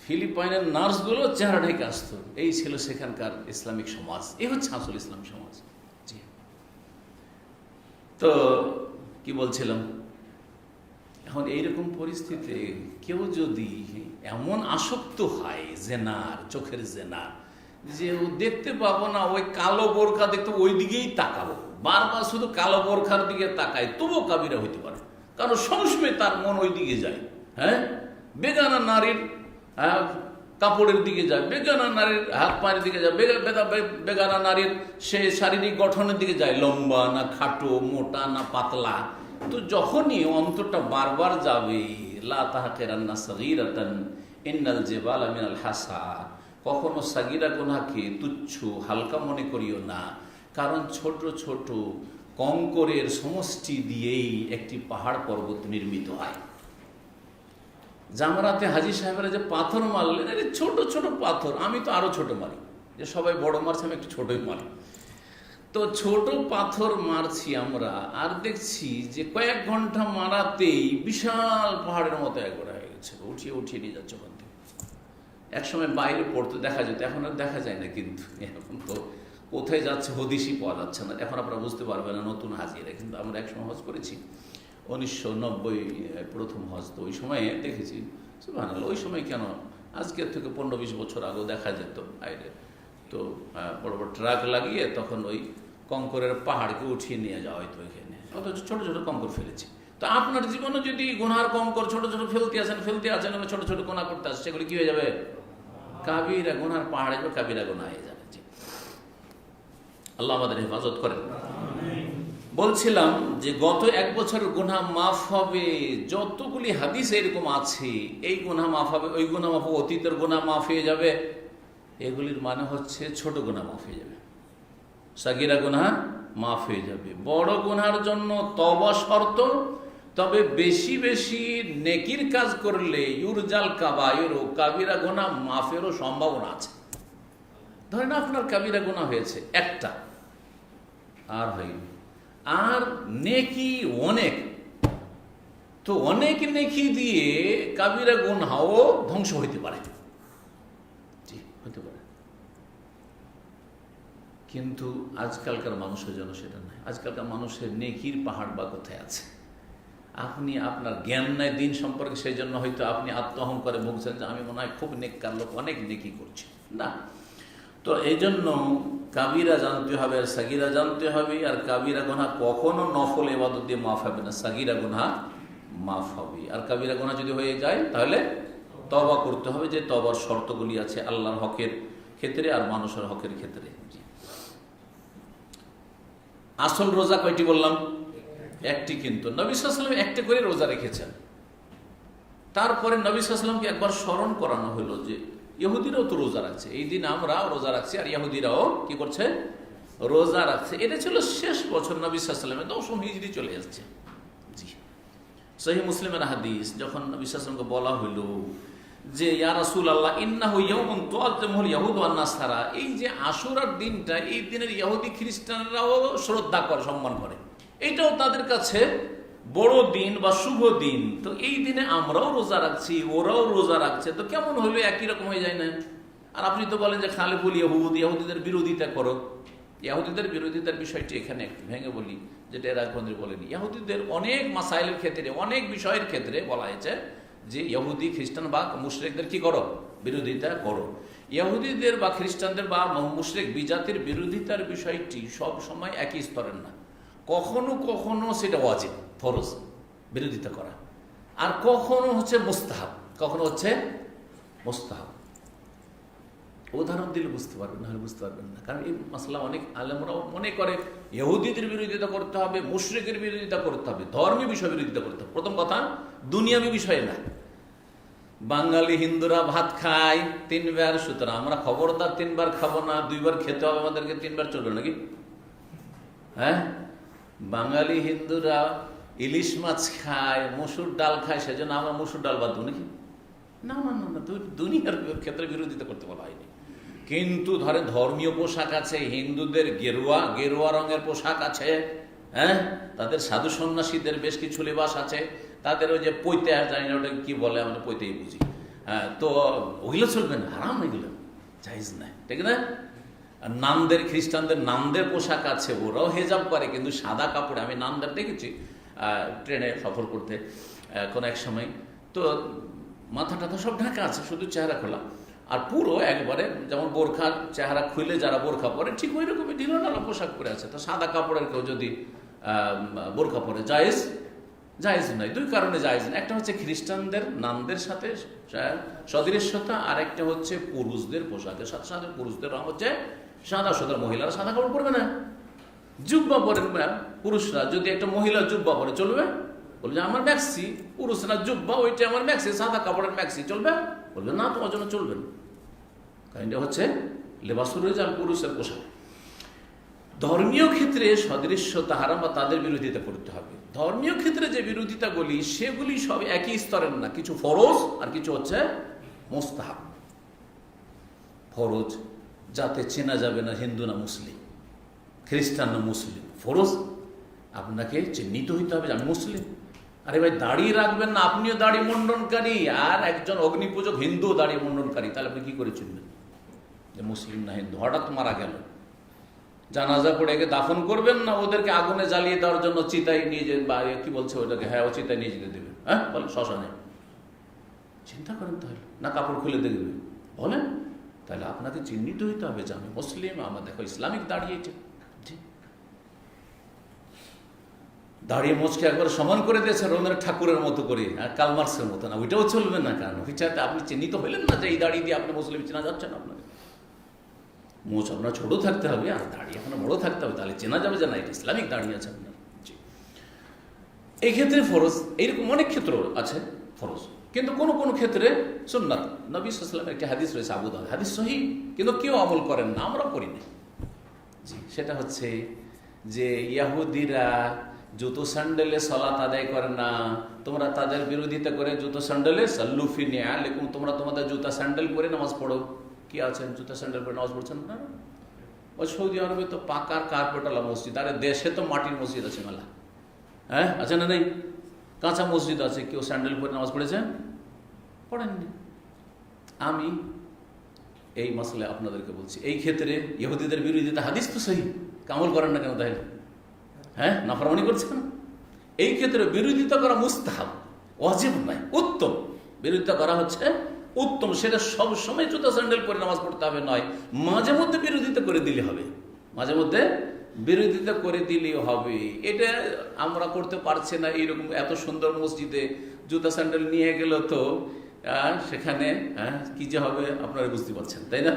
ফিলিপাইনের নার্সগুলো চেহারা ঢেকে আসতো। এই ছিল সেখানকার ইসলামিক সমাজ, এই হচ্ছে আসল ইসলাম সমাজ। জি, তো কি বলছিলাম, এখন এইরকম পরিস্থিতিতে কেউ যদি এমন আসক্ত হয় জেনার, চোখের জেনার, যে ও দেখতে পাবো না, ওই কালো বোরখা দেখতে ওই দিকেই তাকাবো, বারবার শুধু কালো বোরখার দিকে তাকায়, তবুও কাবিরা হইতে পারে, কারণ সবসময় তার মন ওই দিকে যায়। হ্যাঁ, বেগানা নারীর কাপড়ের দিকে যায়, বেগানা নারীর হাত পায়ের দিকে যায়, বেগানা নারীর সে শারীরিক গঠনের দিকে যায়, লম্বা না খাটো, মোটা না পাতলা। তো যখনই অন্তরটা বারবার যাবে, লা তাহকিরান্না সাগীরাতান ইন্নাল জিবালা মিনাল হাসা, কখনো সাগীরা গুনাহকে তুচ্ছ হালকা মনে করিও না, কারণ ছোট ছোট কঙ্করের সমষ্টি দিয়েই একটি পাহাড় পর্বত নির্মিত হয়। জামারাতে হাজী সাহেবেরা যে পাথর মারলেন, আরে ছোট ছোট পাথর, আমি তো আরো ছোট মারি, যে সবাই বড় মারছে আমি একটু ছোটই মারি। তো ছোট পাথর মারছি আমরা, আর দেখছি যে কয়েক ঘন্টা মারাতেই বিশাল পাহাড়ের মতো একবার হয়ে গেছে, উঠিয়ে উঠিয়ে নিয়ে যাচ্ছে ওখান থেকে। একসময় বাইরে পড়তে দেখা যেত, এখন আর দেখা যায় না, কিন্তু এখন তো কোথায় যাচ্ছে হদিশই পাওয়া যাচ্ছে না। এখন আপনারা বুঝতে পারবেন না, নতুন হাজিরা, কিন্তু আমরা একসময় হজ করেছি 1990 প্রথম হজ, তো ওই সময়ে দেখেছি সুবহানাল্লাহ। ওই সময় কেন, আজকের থেকে 15-20 বছর আগেও দেখা যেত বাইরে, তো বড় বড় ট্রাক লাগিয়ে তখন ওই কঙ্করের পাহাড়কে উঠিয়ে নিয়ে যাওয়া হয়তো এখানে, অথচ ছোট ছোট কঙ্কর ফেলেছি। তো আপনার জীবনে যদি গুনার কঙ্কর ছোট ছোট ফেলতে আছেন ছোট ছোট গুনাহ করতে আসছে, সেগুলি কি হয়ে যাবে? কাবিরা গুনার পাহাড়ে কাবিরা গুনাহ হয়ে যাবে। আল্লাহ আমাদের হেফাজত করেন। বলছিলাম যে গত 1 বছরের গুনাহ মাফ হবে, যতগুলি হাদিস এরকম আছে, এই গুনাহ মাফ হবে, ওই গুনাহ মাফ হবে, অতীতের গুনাহ মাফ হয়ে যাবে, এগুলির মানে হচ্ছে ছোট গুনাহ মাফ হয়ে যাবে, সাগীরা গুনাহ মাফ হয়ে যাবে। বড় গুনার জন্য তওবা শর্ত, তবে বেশি বেশি নেকির কাজ করলে ইউরজাল কাবায়ের, কাবিরা গুনাহ মাফেরও সম্ভাবনা আছে। ধরেন আপনার কাবিরা গুনাহ হয়েছে একটা, আর হয়নি, আর নেকি অনেক, তো অনেক নেকি দিয়ে কাবিরা গুনাহও ধ্বংস হইতে পারে, জি হতে পারে। কিন্তু আজকালকার মানুষের জন্য সেটা নয়। আজকালকার মানুষের নেকির পাহাড় বা কোথায় আছে? আপনি আপনার জ্ঞান নাই দিন সম্পর্কে, সেই জন্য হয়তো আপনি আত্মহং করে ভুগছেন যে আমি মনে হয় খুব নেককার লোক, অনেক নেকি করছি না। তো এই জন্য কাবিরা জানতে হবে আর সাগিরা জানতে হবে। আর কাবিরা গুনাহ কখনো নফল ইবাদত দিয়ে মাফ হবে না, সাগিরা গুনাহ মাফ হবে। আর কাবিরা গুনাহ যদি হয়ে যায় তাহলে তওবা করতে হবে, যে তওবার শর্তগুলি আছে আল্লাহর হকের ক্ষেত্রে আর মানুষের হকের ক্ষেত্রে। আসল রোজা কয়টি বললাম? একটি। কিন্তু নবী সাল্লাল্লাহু আলাইহি ওয়াসাল্লাম একটা করে রোজা রেখেছেন। তারপরে নবী সাল্লাল্লাহু আলাইহি ওয়াসাল্লামকে একবার স্মরণ করানো হলো যে ইহুদিরাও তো রোজা রাখছে, এই দিন আমরাও রোজা রাখছি আর ইহুদিরাও কি করছে? রোজা রাখছে। এটা ছিল শেষ বছর নবী সাল্লাল্লাহু আলাইহি ওয়াসাল্লামের, 10ম হিজরি চলে আসছে। জি, সহিহ মুসলিমের হাদিস, যখন নবী সাল্লাল্লাহু আলাইহি ওয়াসাল্লামকে বলা হলো যে ইয়া রাসূলুল্লাহ ইন্নাহু ইয়াউমুন তুআযযিমুল ইয়াহুদ ওয়ান নাসারা, এই যে আশুরার দিনটা, এই দিনের ইহুদি খ্রিস্টানরাও শ্রদ্ধা করে, সম্মান করে, এইটাও তাদের কাছে বড় দিন বা শুভ দিন। তো এই দিনে আমরাও রোজা রাখছি, ওরাও রোজা রাখছে, তো কেমন হলো? একই রকম হয়ে যায় না? আর আপনি তো বলেন যে খালিফুল ইহুদ, ইহুদিদের বিরোধিতা করো। ইহুদিদের বিরোধিতার বিষয়টি এখানে একটু ভেঙে বলি, যেটা এর আগে বলেনি। ইহুদিদের অনেক মাসাইলের ক্ষেত্রে, অনেক বিষয়ের ক্ষেত্রে বলা হয়েছে যে ইহুদি খ্রিস্টান বা মুশরিকদের কি করো? বিরোধিতা করো। ইহুদিদের বা খ্রিস্টানদের বা মুশরিক বিজাতির বিরোধিতার বিষয়টি সব সময় একই স্তরের না। কখনো কখনো সেটা ওয়াজিব, ফরজ বিরোধিতা করা, আর কখনো হচ্ছে মুস্তাহাব, কখনো হচ্ছে মুস্তাহাব। উদাহরণ দিলে বুঝতে পারবেন, নাহলে বুঝতে পারবেন না। কারণ এই মাসলা অনেক আলেমরাও মনে করে ইহুদিদের বিরোধিতা করতে হবে, মুশরিকের বিরোধিতা করতে হবে, ধর্মীয় বিষয় বিরোধিতা করতে হবে। প্রথম কথা, দুনিয়াবী বিষয়ে না। বাঙালি হিন্দুরা ভাত খায় 3 বার, সুতরাং আমরা খবরদার 3 বার খাবো না, 2 বার খেতে হবে আমাদেরকে, 3 বার চলবে নাকি? হ্যাঁ, বাঙালি হিন্দুরা ইলিশ মাছ খায়, মসুর ডাল খায়, সেজন্য আমরা মসুর ডাল বাদ দেবো নাকি? না না না না, দুনিয়ার ক্ষেত্রে বিরোধিতা করতে বলা হয়নি। কিন্তু ধরেন ধর্মীয় পোশাক আছে, হিন্দুদের গেরুয়া গেরুয়া রঙের পোশাক আছে, হ্যাঁ, তাদের সাধু সন্ন্যাসীদের বেশ কিছু লেবাস আছে, তাদের ওই যে পৈতে, জানি না ওটা কি বলে, আমরা পৈতেই বুঝি। হ্যাঁ, তো ওগুলো চলবে না, হারাম, এগুলো জায়েজ নাই, ঠিক না? নামদের, খ্রিস্টানদের নামদের পোশাক আছে, ওরাও হেজাব করে, কিন্তু সাদা কাপড়ে। আমি নামদের দেখেছি ট্রেনে সফর করতে কোন এক সময়, তো মাথা টাথা সব ঢাকা আছে, শুধু চেহারা খোলা, আর পুরো একবারে যেমন বোরখা, চেহারা খুলে যারা বোরখা পরে, ঠিক ওই রকমই ঢিলাঢালা পোশাক পরে আছে। তো সাদা কাপড়ের কেউ যদি বোরখা পরে জায়েজ? জায়েজ নয়। 2 কারণে জায়েজ না। একটা হচ্ছে খ্রিস্টানদের নামদের সাথে সদৃশ্যতা, আর একটা হচ্ছে পুরুষদের পোশাকের সাথে সাথে পুরুষদের রং হচ্ছে সাদা, সুতরাং মহিলারা সাদা কাপড় পরবে না। জুব্বা পরে পুরুষরা, যদি একটা মহিলা জুব্বা পরে চলবে? বলবে আমার ম্যাক্সি, পুরুষরা জুব্বা, ওইটা আমার ম্যাক্সি, সাদা কাপড়ের ম্যাক্সি, চলবে? বলবে না, তোমার জন্য চলবে না, কারণ এটা হচ্ছে লেবাসুর রিজাল, পুরুষের পোশাক। ধর্মীয় ক্ষেত্রে সদৃশ্যতা হারাম বা তাদের বিরোধিতা করতে হবে। ধর্মীয় ক্ষেত্রে যে বিরোধিতাগুলি, সেগুলি সব একই স্তরের না, কিছু ফরজ আর কিছু হচ্ছে মুস্তাহাব। ফরজ, যাতে চেনা যাবে না হিন্দু না মুসলিম, খ্রিস্টান না মুসলিম, ফরজ আপনাকে চিহ্নিত হইতে হবে যে আমি মুসলিম। আরে ভাই, দাড়ি রাখবেন না, আপনিও দাড়ি মন্ডনকারী, আর একজন অগ্নিপূজক হিন্দু দাড়ি মন্ডনকারী, তাহলে আপনি কি করে চিনবেন যে মুসলিম না হিন্দু? হঠাৎ মারা গেল, জানাজা পড়ে একে দাফন করবেন না ওদেরকে আগুনে জ্বালিয়ে দেওয়ার জন্য চিতায় নিয়ে যেতে, বা কি বলছে ওটাকে, হ্যাঁ, ও চিতায় নিয়ে যেতে দেবেন? হ্যাঁ, বলেন শ্মশানে। চিন্তা করেন তাহলে, না কাপড় খুলে দেখবেন? বলেন, তাহলে আপনাকে চিহ্নিত হইতে হবে যে আমি মুসলিম, আমার দেখো ইসলামিক দাঁড়িয়েছে। দাঁড়িয়ে মোচকে একবার সমান করে দিয়েছে রবীন্দ্রনাথ ঠাকুরের মতো করে, কার্ল মার্কসের মতো না, ওইটাও চলবে না। কারণ ওইটাতে আপনি চিহ্নিত হইলেন না যে এই দাড়ি দিয়ে আপনি মুসলিম চেনা যাচ্ছে না। আপনাকে মোচ আপনার ছোট থাকতে হবে, আর দাড়ি আপনার বড় থাকতে হবে, তাহলে চেনা যাবে যে না, এটা ইসলামিক দাঁড়িয়ে আছে আপনার। এই ক্ষেত্রে ফরজ, এইরকম অনেক ক্ষেত্র আছে ফরজ, কিন্তু কোন কোন ক্ষেত্রে সুন্নাত। নবী সাল্লাল্লাহু আলাইহি ওয়াসাল্লামের একটি হাদিস রয়েছে, আবু দাউদ হাদিস, সহিহ, কিন্তু কেউ আমল করেন না, আমরা করি না। জি, সেটা হচ্ছে যে ইহুদিরা জুতো স্যান্ডেলে সালাত আদায় করে না, তোমরা তাদের বিরোধিতা করে জুতো স্যান্ডেলে সাল্লু ফি নিআলিকুম, তোমরা তোমাদের জুতা স্যান্ডেল পরে নামাজ পড়ো। কি আছেন জুতা স্যান্ডেল পরে নামাজ পড়ছেন না? ওই সৌদি আরবে তো পাকার কার্পেটওয়ালা মসজিদ, আরে দেশে তো মাটির মসজিদ আছে মেলা, হ্যাঁ, আছে না নেই? কাঁচা মসজিদ আছে, কেউ স্যান্ডেল পরে নামাজ পড়েছেন? পড়েননি। আমি এই মাসলে আপনাদেরকে বলছি, এই ক্ষেত্রে ইহুদিদের বিরোধিতা হাদিস তো সহি, আমল করেন না কেন তাহলে? হ্যাঁ, নাফরমানি করছেন। এই ক্ষেত্রে বিরোধিতা করা মুস্তাহাব, ওয়াজিব নয়, উত্তম। বিরোধিতা করা হচ্ছে উত্তম, সেটা সব সময় জুতা স্যান্ডেল পরে নামাজ পড়তে হবে নয়, মাঝে মধ্যে বিরোধিতা করে দিলে হবে, মাঝে মধ্যে বিরোধিতা করে দিলেই হবে। এটা আমরা করতে পারছি না, এইরকম এত সুন্দর মসজিদে জুতা স্যান্ডেল নিয়ে গেল তো সেখানে কি যে হবে আপনারা বুঝতে পারছেন, তাই না?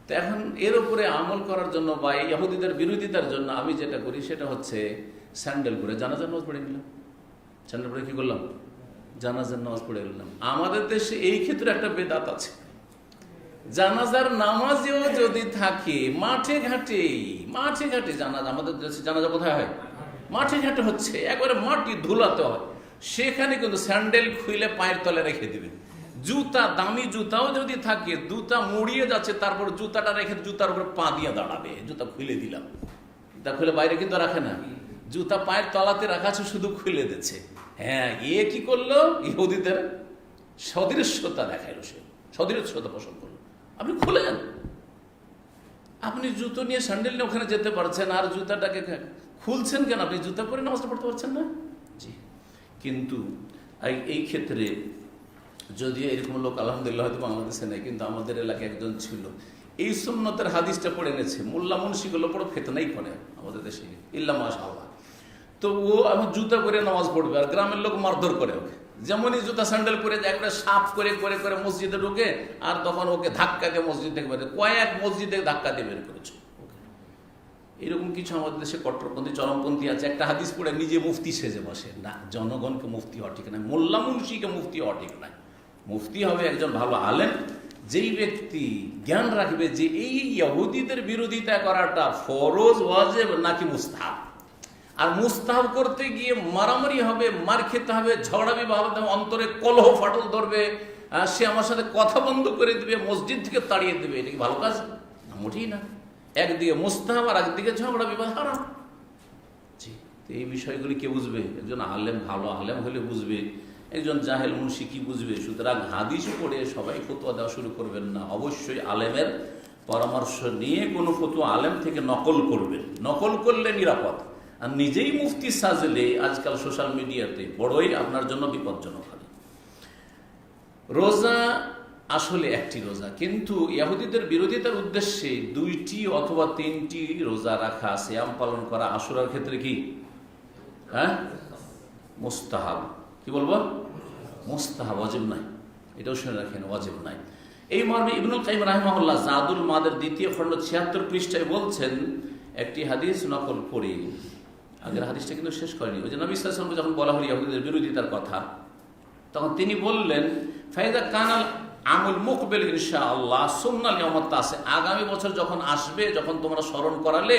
তো এখন এর উপরে আমল করার জন্য বা ইহুদিদের বিরোধিতার জন্য আমি যেটা করি সেটা হচ্ছে স্যান্ডেল পরে জানাজার নামাজ পড়ে নিলাম। স্যান্ডেল পরে কি করলাম? জানাজার নামাজ পড়ে নিলাম। আমাদের দেশে এই ক্ষেত্রে একটা বেদাত আছে, জানাজার নামাজেও যদি থাকে মাঠে ঘাটে জানাজা, আমাদের দেশে জানাজা কোথায় হয়? মাঠে ঘাটে হচ্ছে, একবারে মাটি ধুলাতে হয়, সেখানে কিন্তু স্যান্ডেল খুলে পায়ের তলে রেখে দিবে। জুতা, দামি জুতাও যদি থাকে, জুতা মুড়িয়ে যাচ্ছে, তারপর জুতাটা রেখে জুতার উপর পা দিয়ে দাঁড়াবে। জুতা খুলে দিলাম, জুতা খুলে বাইরে কিন্তু রাখে না, জুতা পায়ের তলাতে রাখা আছে, শুধু খুলে দিচ্ছে। হ্যাঁ, এ কি করলো? ইহুদিদের সদৃশ্যতা দেখাইলো, সে সদৃশ্যতা পোষণ করলো। আপনি খুলেন, আপনি জুতো নিয়ে স্যান্ডেল নিয়ে ওখানে যেতে পারছেন, আর জুতাটাকে খুলছেন কেন? আপনি জুতা পরে নামাজটা পড়তে পারছেন না? জি। কিন্তু এই ক্ষেত্রে যদিও এরকম লোক আলহামদুলিল্লাহ হয়তো বাংলাদেশে নেই, কিন্তু আমাদের এলাকায় একজন ছিল, এই সুন্নতের হাদিসটা পড়ে এনেছে। মোল্লা মুন্সিগুলো বড় ফেতনাই করে আমাদের দেশে, ইল্লা মাশাআল্লাহ। তো ও এখন জুতা পরে নামাজ পড়বে, আর গ্রামের লোক মারধর করে ওকে। যেমনই জুতা স্যান্ডেল পরে একবারে সাফ করে করে করে মসজিদে ঢুকে, আর তখন ওকে ধাক্কা দিয়ে মসজিদ থেকে বের, কয়েক মসজিদে ধাক্কা দিয়ে বের করেছে। এরকম কিছু আমাদের দেশে কট্টরপন্থী, চরমপন্থী আছে। একটা হাদিস পড়ে নিজে মুফতি সেজে বসে। না, জনগণকে মুফতি হওয়া ঠিক নয়, মোল্লা মুন্সিকে মুফতি হওয়া ঠিক নয়। মুফতি হবে একজন ভালো আলেম, যেই ব্যক্তি জ্ঞান রাখবে যে এই ইহুদিদের বিরোধিতা করাটা ফরজ, ওয়াজিব নাকি মুস্তাহাব। আর মুস্তাহাব করতে গিয়ে মারামারি হবে, মার খেতে হবে, ঝগড়া বিবাহ হবে, অন্তরে কলহ ফাটল ধরবে, সে আমার সাথে কথা বন্ধ করে দিবে, মসজিদ থেকে তাড়িয়ে দেবে। এটা কি ভালো কাজ? মোটেই না। একদিকে মুস্তাহাব আর একদিকে ঝগড়া বিবাহ হারাম। জি, এই বিষয়গুলি কে বুঝবে? একজন আলেম, ভালো আলেম হলে বুঝবে, একজন জাহেল মুন্সি কি বুঝবে? সুতরাং হাদিস পড়ে সবাই ফতোয়া দেওয়া শুরু করবেন না। অবশ্যই আলেমের পরামর্শ নিয়ে কোনো ফতোয়া আলেম থেকে নকল করবেন, নকল করলে নিরাপদ। আর নিজেই মুফতি সাজলে আজকাল সোশ্যাল মিডিয়াতে বড়ই আপনার জন্য বিপজ্জনক হবে। রোজা আসলে একটি রোজা, কিন্তু ইহুদিদের বিরোধিতার উদ্দেশ্যে 2টি অথবা 3টি রোজা রাখা, সিয়াম পালন করা আশুরার ক্ষেত্রে কি মুস্তাহাব। কি বলবো? মুস্তাহাব, ওয়াজিব নাই। এটাও শুনে রাখেন, ওয়াজিব নাই। এই মর্মে ইবনুল কাইয়িম রাহিমাহুল্লাহ জাদুল মাদের 2য় খণ্ড 76 পৃষ্ঠায় বলছেন, একটি হাদিস নকল করে, আগের হাদিসটা কিন্তু শেষ করেনি। ওই যে নবী সাল্লাল্লাহু আলাইহি ওয়াসাল্লামকে যখন বলা হলো ইহুদিদের বিরোধিতার কথা, তখন তিনি বললেন, ফাইদা কানাল আমুল মুকবিল ইনশাআল্লাহ সুন্নাল ইয়াউমাত তাসি, আগামী বছর যখন আসবে, যখন তোমরা স্মরণ করালে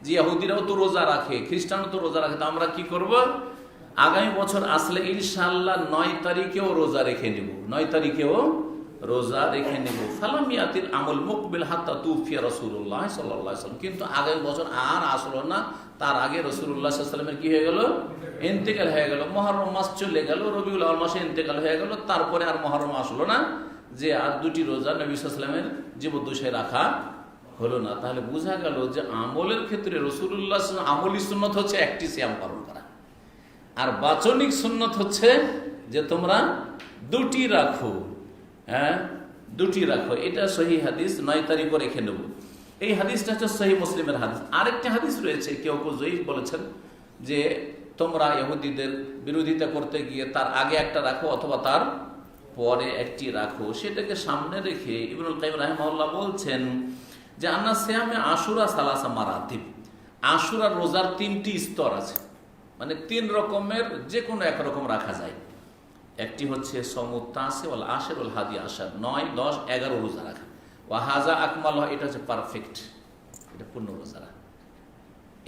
যে ইহুদিরাও তো রোজা রাখে, খ্রিস্টানও তো রোজা রাখে, তো আমরা কি করব? আগামী বছর আসলে ইনশাআল্লাহ 9 তারিখেও রোজা রেখে নেব, 9 তারিখেও রোজা রেখে নেব। ফালাম ইয়াতিল আমুল মুকবিল হাত্তা তুফিয়া রাসূলুল্লাহ সাল্লাল্লাহু আলাইহি ওয়াসাল্লাম, কিন্তু আগামী বছর আর আসলো না। তার আগে রাসূলুল্লাহ সাল্লাল্লাহু আলাইহি ওয়াসাল্লামের কি হয়ে গেল? ইন্তেকাল হয়ে গেল। মুহররম মাস চলে গেল, রবিউল আউয়াল মাসে ইন্তেকাল হয়ে গেল, তারপরে আর মুহররম আসলো না, যে আর 2টি রোজা নবী সাল্লাল্লাহু আলাইহি ওয়াসাল্লামের জীবদ্দশায় রাখা হলো না। তাহলে বোঝা গেল যে আমলের ক্ষেত্রে রাসূলুল্লাহ সাল্লাল্লাহু আলাইহি ওয়াসাল্লাম আমলি সুন্নত হচ্ছে একটি সিয়াম পালন করা, আর বাচনিক সুন্নত হচ্ছে যে তোমরা 2টি রাখো। হ্যাঁ, 2টি রাখো। এটা সহিহ হাদিস, 9 তারিখও রেখে নেব। এই হাদিসটা হচ্ছে সহিহ মুসলিমের হাদিস। আরেকটি হাদিস রয়েছে, কেউ কেউ জয়ীফ বলেছেন, যে তোমরা ইহুদিদের বিরোধিতা করতে গিয়ে তার আগে একটা রাখো অথবা তার পরে একটি রাখো। সেটাকে সামনে রেখে ইবনুল কাইয়িম রাহিমাহুল্লাহ বলছেন যে আন্না সিয়ামে আশুরা সালাসা মারাতিব, আশুরার রোজার 3টি স্তর আছে, মানে 3 রকমের যে কোনো এক রকম রাখা যায়। একটি হচ্ছে সমুত তাসে ওয়াল আশর ওয়াল হাদি আশর, 9, 10, 11 রোজা রাখা। ওয়াহাজা আকমাল, এটা হচ্ছে পারফেক্ট, এটা পূর্ণ রোজা রাখা।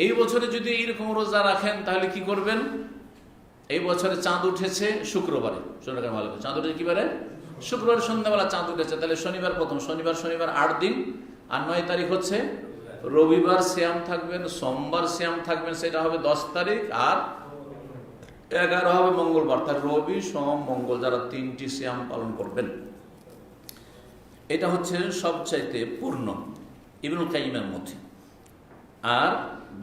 এই বছরে যদি এইরকম রোজা রাখেন তাহলে কি করবেন? এই বছরে চাঁদ উঠেছে শুক্রবারে, ভালো, চাঁদ উঠেছে কি বারে? শুক্রবার সন্ধ্যাবেলা চাঁদ উঠেছে, তাহলে শনিবার প্রথম, শনিবার 8 দিন, আর 9 তারিখ হচ্ছে রবিবার সিয়াম থাকবেন, সোমবার সিয়াম থাকবেন, সেটা হবে 10 তারিখ, আর 11 হবে মঙ্গলবার, তার রবি সোম মঙ্গল যারা 3টি সিয়াম পালন করবেন, এটা হচ্ছে সবচাইতে পূর্ণ ইবনুল কাইয়িমের মতে। আর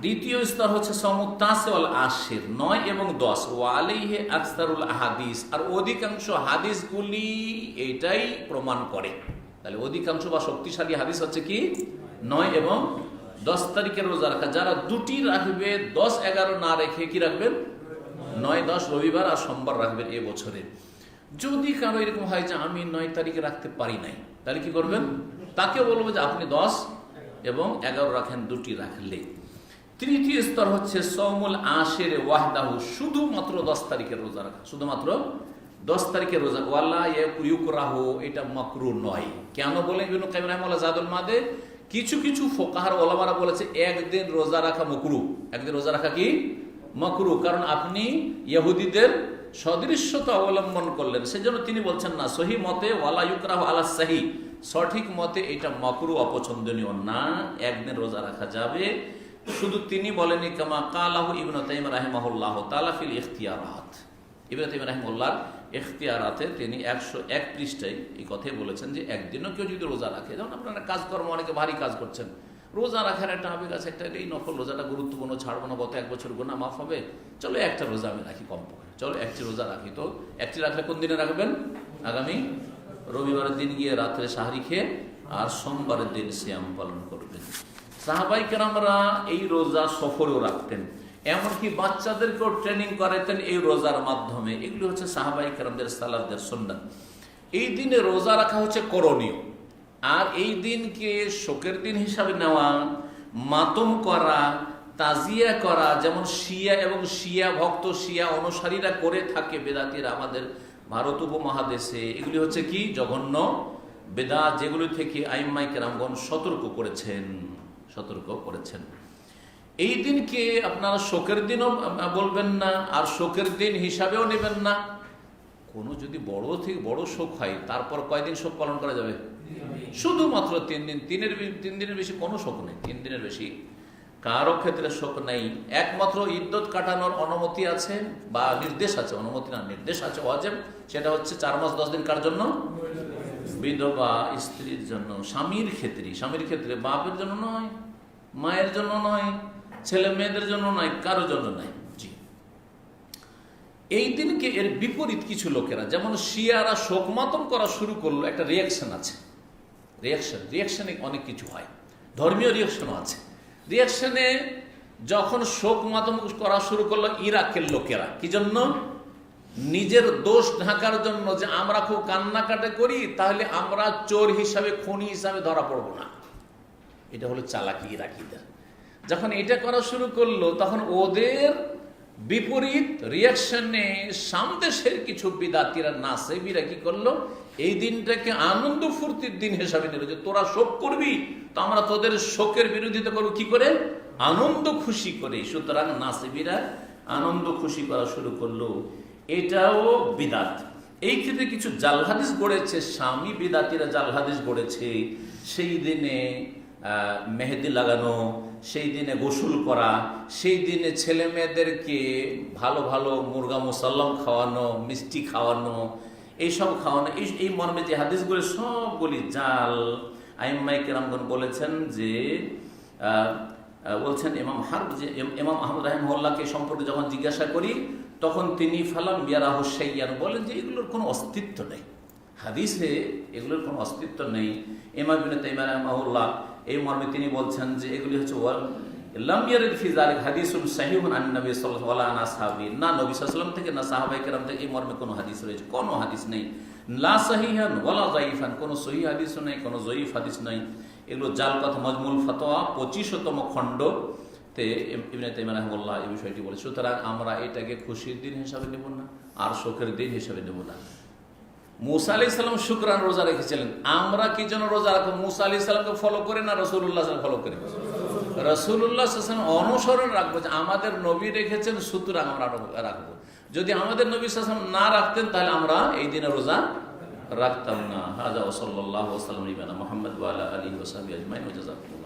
দ্বিতীয় স্তর হচ্ছে সমুত্তাসে ওয়াল আশির, 9 এবং 10, ওয়ালাইহি আকসারুল আহাদিস, আর অধিকাংশ হাদিসগুলি এটাই প্রমাণ করে। তাহলে অধিকাংশ বা শক্তিশালী হাদিস হচ্ছে কি 9 এবং 10 তারিখের রোজা রাখা। যারা দুটি রাখবে, 10-11 না রেখে কি রাখবেন 9-10 রবিবার আর সোমবার রাখবেন এ বছরে। যদি কারো এরকম হয় যে আমি 9 তারিখে রাখতে পারি নাই, তাহলে কি করবেন? তাকে বলবো যে আপনি 10 এবং 11 রাখেন, দুটি রাখলে। তৃতীয় স্তর হচ্ছে সওমুল আশির ওয়াহদাহু, শুধুমাত্র 10 তারিখের রোজা রাখা, শুধুমাত্র 10 তারিখের রোজা। ওয়ালা ইউকরাহু, এটা মাকরুহ নয়। কেন বলেন ইবনে কাইয়িম রাহিমাহুল্লাহ জাদুল মাদে? কিছু কিছু ফুকাহার ওলামারা বলেছে একদিন রোজা রাখা মাকরুহ, একদিন রোজা রাখা কি মাকরুহ, কারণ আপনি ইহুদিদের সদৃশ্যতা অবলম্বন করলেন, সেজন্য তিনি বলছেন না। সহি মতে ওয়ালা ইউকরাহু আলা সাহি, সঠিক মতে এটা মাকরুহ, অপছন্দনীয় না, একদিন রোজা রাখা যাবে। শুধু তিনি বলেনি কামা কালাহু ইবনে তাইমিয়া রাহিমাহুল্লাহ তাআলা ফিল ইখতিয়ারাত, ইবনে তাইমিয়া রাহিমাহুল্লাহর ইখতিয়ারাতে তিনি 101 পৃষ্ঠায় এই কথাই বলেছেন যে একদিনও কেউ যদি রোজা রাখে, যেমন আপনারা কাজকর্ম অনেকে ভারী কাজ করছেন, রোজা রাখার একটা আবেগ আছে, একটা এই নকল রোজাটা গুরুত্বপূর্ণ, ছাড়বো না, গত 1 বছর গুনাহ মাফ হবে, চলো একটা রোজা আমি রাখি কমপক্ষে, চলো একটি রোজা রাখি। তো একটি রাখলে কোন দিনে রাখবেন? আগামী রবিবারের দিন গিয়ে রাত্রে সাহারি খেয়ে আর সোমবারের দিন সিয়াম পালন করবেন। সাহাবাই কেরামরা এই রোজা সফরেও রাখতেন, এমনকি বাচ্চাদেরকেও ট্রেনিং করাতেন এই রোজার মাধ্যমে। এগুলি হচ্ছে সাহাবাই কেরামদের সালাফদের সুন্নাত। এই দিনে রোজা রাখা হচ্ছে করণীয়, আর এই দিনকে শোকের দিন হিসাবে নেওয়া, মাতম করা, তাজিয়া করা, যেমন শিয়া এবং শিয়া ভক্ত, শিয়া অনুসারীরা করে থাকে, বেদাতীরা আমাদের ভারত উপমহাদেশে, এগুলি হচ্ছে কি জঘন্য বেদাত, যেগুলি থেকে আইম্মায়ে কেরামগণ সতর্ক করেছেন। এই দিনকে আপনারা শোকের দিনও বলবেন না, আর শোকের দিন হিসাবেও নেবেন না। কোনো যদি বড় থেকে বড় শোক হয়, তারপর কয়দিন শোক পালন করা যাবে? শুধুমাত্র 3 দিন। 3 দিনের বেশি কোনো শোক নেই, 3 দিনের বেশি কারো ক্ষেত্রে শোক নেই। একমাত্র ইদ্যত কাটানোর অনুমতি আছে বা নির্দেশ আছে, অনুমতি না নির্দেশ আছে ওয়াজিব, সেটা হচ্ছে 4 মাস 10 দিন। কার জন্য? বিধবা স্ত্রীর জন্য। স্বামীর ক্ষেত্রে, বাপের জন্য নয়, মায়ের জন্য নয়, ছেলে মেয়েদের জন্য নয়, কারো জন্য নয়। জি, এই দিনকে এর বিপরীত কিছু লোকেরা, যেমন শিয়ারা শোক মাতম করা শুরু করলো, একটা রিয়াকশন আছে, রিয়াকশনে অনেক কিছু হয়, ধর্মীয় রিয়াকশনও আছে। রিয়াকশনে যখন শোক মাতম করা শুরু করলো ইরাকের লোকেরা, কি জন্য? নিজের দোষ ঢাকার জন্য, যে আমরা খুব কান্নাকাটি করি, তাহলে আমরা চোর হিসাবে, খুনি হিসাবে ধরা পড়বো না। এটা হলো চালাকি ইরাকিদের। যখন এটা করা শুরু করলো, তখন ওদের বিপরীত রিয়াকশনে সামদেশের কিছু বিদাতিরা, নাসেবিরা কি করলো? এই দিনটাকে আনন্দ ফুর্তির দিন হিসাবে নিল, যে তোরা শোক করবি তো আমরা তোদের শোকের বিরোধিতা করবো, কি করে? আনন্দ খুশি করে। সুতরাং নাসেবিরা আনন্দ খুশি করা শুরু করলো, এটাও বিদাত। এই ক্ষেত্রে কিছু জাল হাদিস গড়েছে, স্বামী বিদাতিরা জাল হাদিস গড়েছে। সেই দিনে মেহেদি লাগানো, সেই দিনে গোসল করা, সেই দিনে ছেলে মেয়েদেরকে ভালো ভালো মুরগা মুসাল্লাম খাওয়ানো, মিষ্টি খাওয়ানো, এইসব খাওয়ানো, এই মর্মে যে হাদিসগুলি সবগুলি জাল। আইম্মায়ে কেরামগণ বলেছেন যে বলছেন ইমাম আহমদ রাহিমাহুল্লাহকে সম্পর্কে যখন জিজ্ঞাসা করি, তখন তিনি ফালাম ইয়ারাহু শাইয়ান, বলেন যে এগুলোর কোনো অস্তিত্ব নেই, হাদিসে এগুলোর কোনো অস্তিত্ব নেই। ইমাম ইবনে তাইমিয়া রাহিমাহুল্লাহ এই মর্মে তিনি বলছেন যে এগুলি হচ্ছে লাম ইয়ারিদ ফি যালিক হাদিসুন সাহিহুন আন নবী সাল্লাল্লাহু আলাইহি ওয়াসাল্লাম, না নবী সাল্লাল্লাহু আলাইহি ওয়াসাল্লাম থেকে না সাহাবায়ে কেরাম থেকে এই মর্মে কোনো হাদিস রয়েছে, কোনো হাদিস নেই। লা সহিহান ওয়ালা যায়িফান, কোনো সহিহ হাদিসও নেই, কোনো যঈফ হাদিস নেই। এগুলো জাল কথা। মজমুল ফাতোয়া 25তম খণ্ডতে ইবনে তাইমিয়া রাহিমাহুল্লাহ এই বিষয়টি বলে। সুতরাং আমরা এটাকে খুশির দিন হিসাবে নেব না, আর শোকের দিন হিসাবে নেব না। মুসা আলাইহিস সালাম শুকরান রোজা রেখেছিলেন, আমরা কি জন্য রোজা রাখবো? মুসা আলাইহিস সালামকে ফলো করে না রাসূলুল্লাহ সাল্লাল্লাহু আলাইহি ওয়াসাল্লাম ফলো করে? রাসূলুল্লাহ সাল্লাল্লাহু আলাইহি ওয়াসাল্লাম অনুসরণ রাখবো, যে আমাদের নবী রেখেছেন, সুতরাং আমরা রাখবো। যদি আমাদের নবী সাল্লাল্লাহু আলাইহি ওয়াসাল্লাম না রাখতেন, তাহলে আমরা এই দিনে রোজা রাখতাম না। হাযা ওয়া সাল্লাল্লাহু ওয়া সাল্লাম আলা মুহাম্মদ ওয়া আলা আলিহি ওয়া সাহবিহি আজমাইন ওয়া জাযাকুমুল্লাহ।